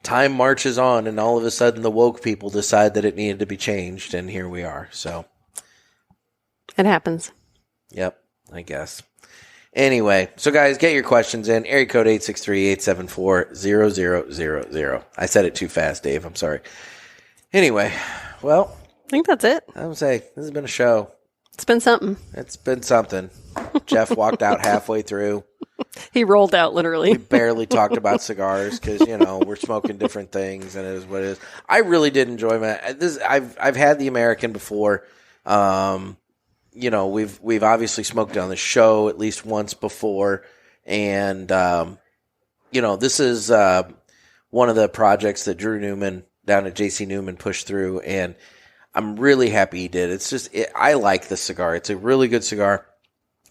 time marches on, and all of a sudden the woke people decide that it needed to be changed, and here we are. So it happens. Yep, I guess. Anyway, so guys, get your questions in. Area code 863-874-0000. I said it too fast, Dave. I'm sorry. Anyway, well, I think that's it. I would say this has been a show. It's been something. It's been something. Jeff walked out halfway through. He rolled out literally. We barely talked about cigars because we're smoking different things, and it is what it is. I really did enjoy this. I've had the American before. We've obviously smoked on the show at least once before, and this is one of the projects that Drew Newman down at JC Newman pushed through, and I'm really happy he did. It's just, I like the cigar. It's a really good cigar.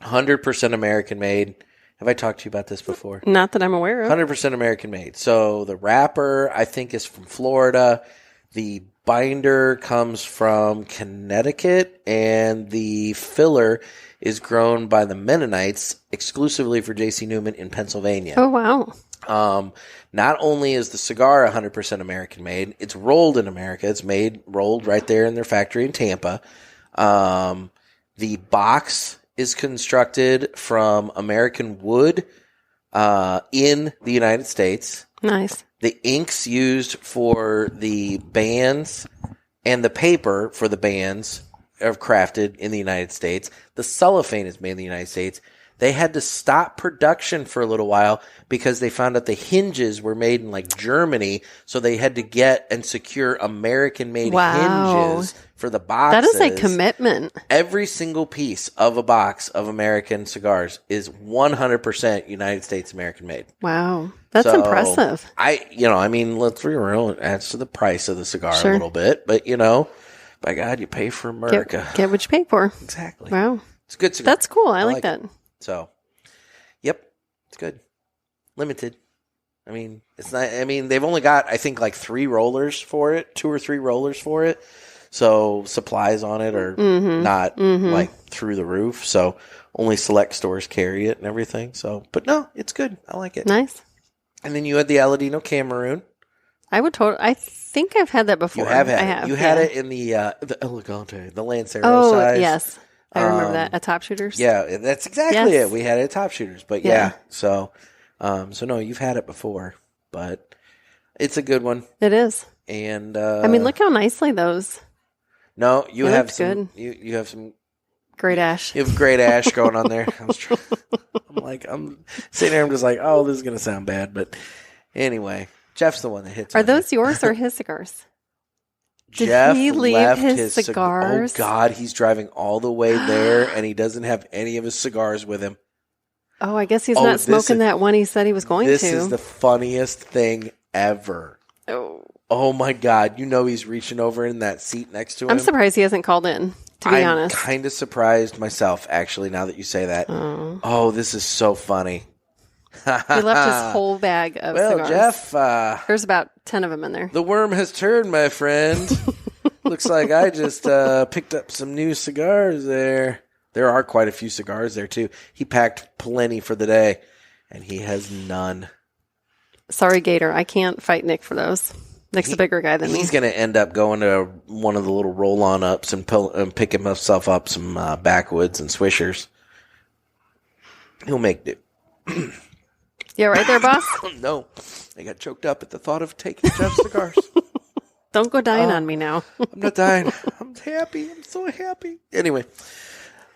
100% American made. Have I talked to you about this before? Not that I'm aware of. 100% American made. So the wrapper, I think, is from Florida. The binder comes from Connecticut, and the filler is grown by the Mennonites exclusively for JC Newman in Pennsylvania. Oh, wow. Not only is the cigar 100% American made, it's rolled in America. It's rolled right there in their factory in Tampa. The box is constructed from American wood in the United States. Nice. The inks used for the bands and the paper for the bands are crafted in the United States. The cellophane is made in the United States. They had to stop production for a little while because they found out the hinges were made in like Germany, so they had to get and secure American-made hinges for the boxes. That is a commitment. Every single piece of a box of American cigars is 100% United States American made. Wow. That's So, impressive. let's be real. It adds to the price of the cigar a little bit, but by God, you pay for America. Get what you pay for. Exactly. Wow. It's a good cigar. That's cool. I like that. it. So, yep, it's good. Limited. It's not. They've only got I think like 3 rollers for it, 2 or 3 rollers for it. So supplies on it are not like through the roof. So only select stores carry it and everything. So, but no, it's good. I like it. Nice. And then you had the Aladino Cameroon. I think I've had that before. You have had I it. have. You had it in the Elegante, the Lancero Oh, size. yes. I remember that at Top Shooters. Yeah, that's exactly Yes. it. We had it at Top Shooters, but Yeah. so no, you've had it before, but it's a good one. It is. And look how nicely those no, you It have looks some. good. You have some. great ash. You have great ash going on there. I'm sitting there. I'm just like, oh, this is gonna sound bad, but anyway, Jeff's the one that hits. Are on those it. yours or his cigars? Did Jeff he leave left his cig- cigars? Oh God, he's driving all the way there, and he doesn't have any of his cigars with him. Oh, I guess he's Oh, not this smoking is- that one he said he was going This to. is the funniest thing ever. Oh my God, he's reaching over in that seat next to him. I'm surprised he hasn't called in, to be honest. I'm kind of surprised myself, actually, now that you say that. Oh, this is so funny. He left his whole bag of Well, cigars. Jeff, There's about 10 of them in there. the worm has turned, my friend. Looks like I just picked up some new cigars there. There are quite a few cigars there, too. He packed plenty for the day, and he has none. Sorry, Gator. I can't fight Nick for those. Nick's a bigger guy than me. He's going to end up going to one of the little roll-on-ups and pick himself up some backwoods and swishers. He'll make do. Yeah, right there, boss? No, I got choked up at the thought of taking Jeff's cigars. Don't go dying on me now. I'm not dying. I'm happy. I'm so happy. Anyway.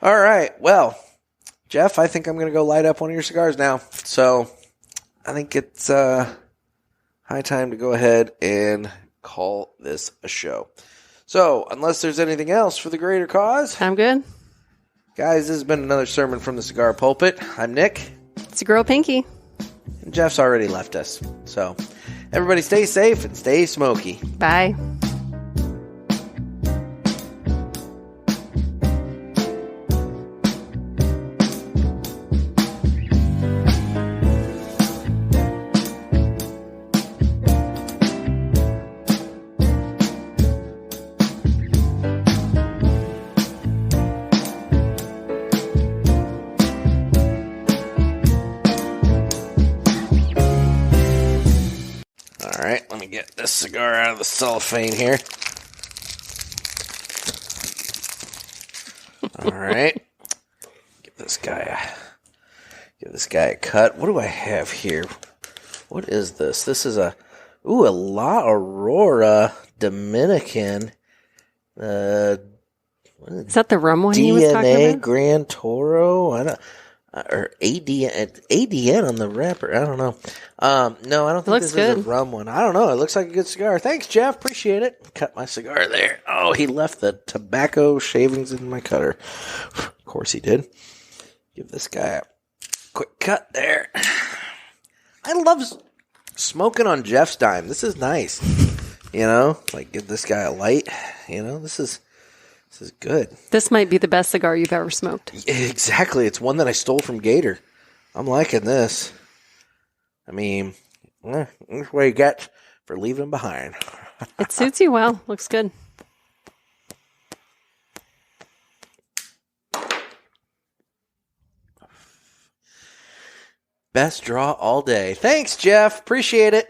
All right. Well, Jeff, I think I'm going to go light up one of your cigars now. So I think it's high time to go ahead and call this a show. So unless there's anything else for the greater cause, I'm good. guys, this has been another sermon from the Cigar Pulpit. I'm Nick. It's your girl, Pinky. And Jeff's already left us. So everybody stay safe and stay smoky. Bye. All right, let me get this cigar out of the cellophane here. All right, give this guy a cut. What do I have here? What is this? This is a La Aurora Dominican. Is that the rum one he was talking DNA about? Grand Toro. I don't. Or ADN on the wrapper. I don't know. No, I don't think Looks this is a good. rum one. I don't know. It looks like a good cigar. Thanks, Jeff. Appreciate it. Cut my cigar there. Oh, he left the tobacco shavings in my cutter. Of course he did. Give this guy a quick cut there. I love smoking on Jeff's dime. This is nice. Like give this guy a light. This is good. This might be the best cigar you've ever smoked. Exactly. It's one that I stole from Gator. I'm liking this. That's what you get for leaving behind. It suits you well. Looks good. Best draw all day. Thanks, Jeff. Appreciate it.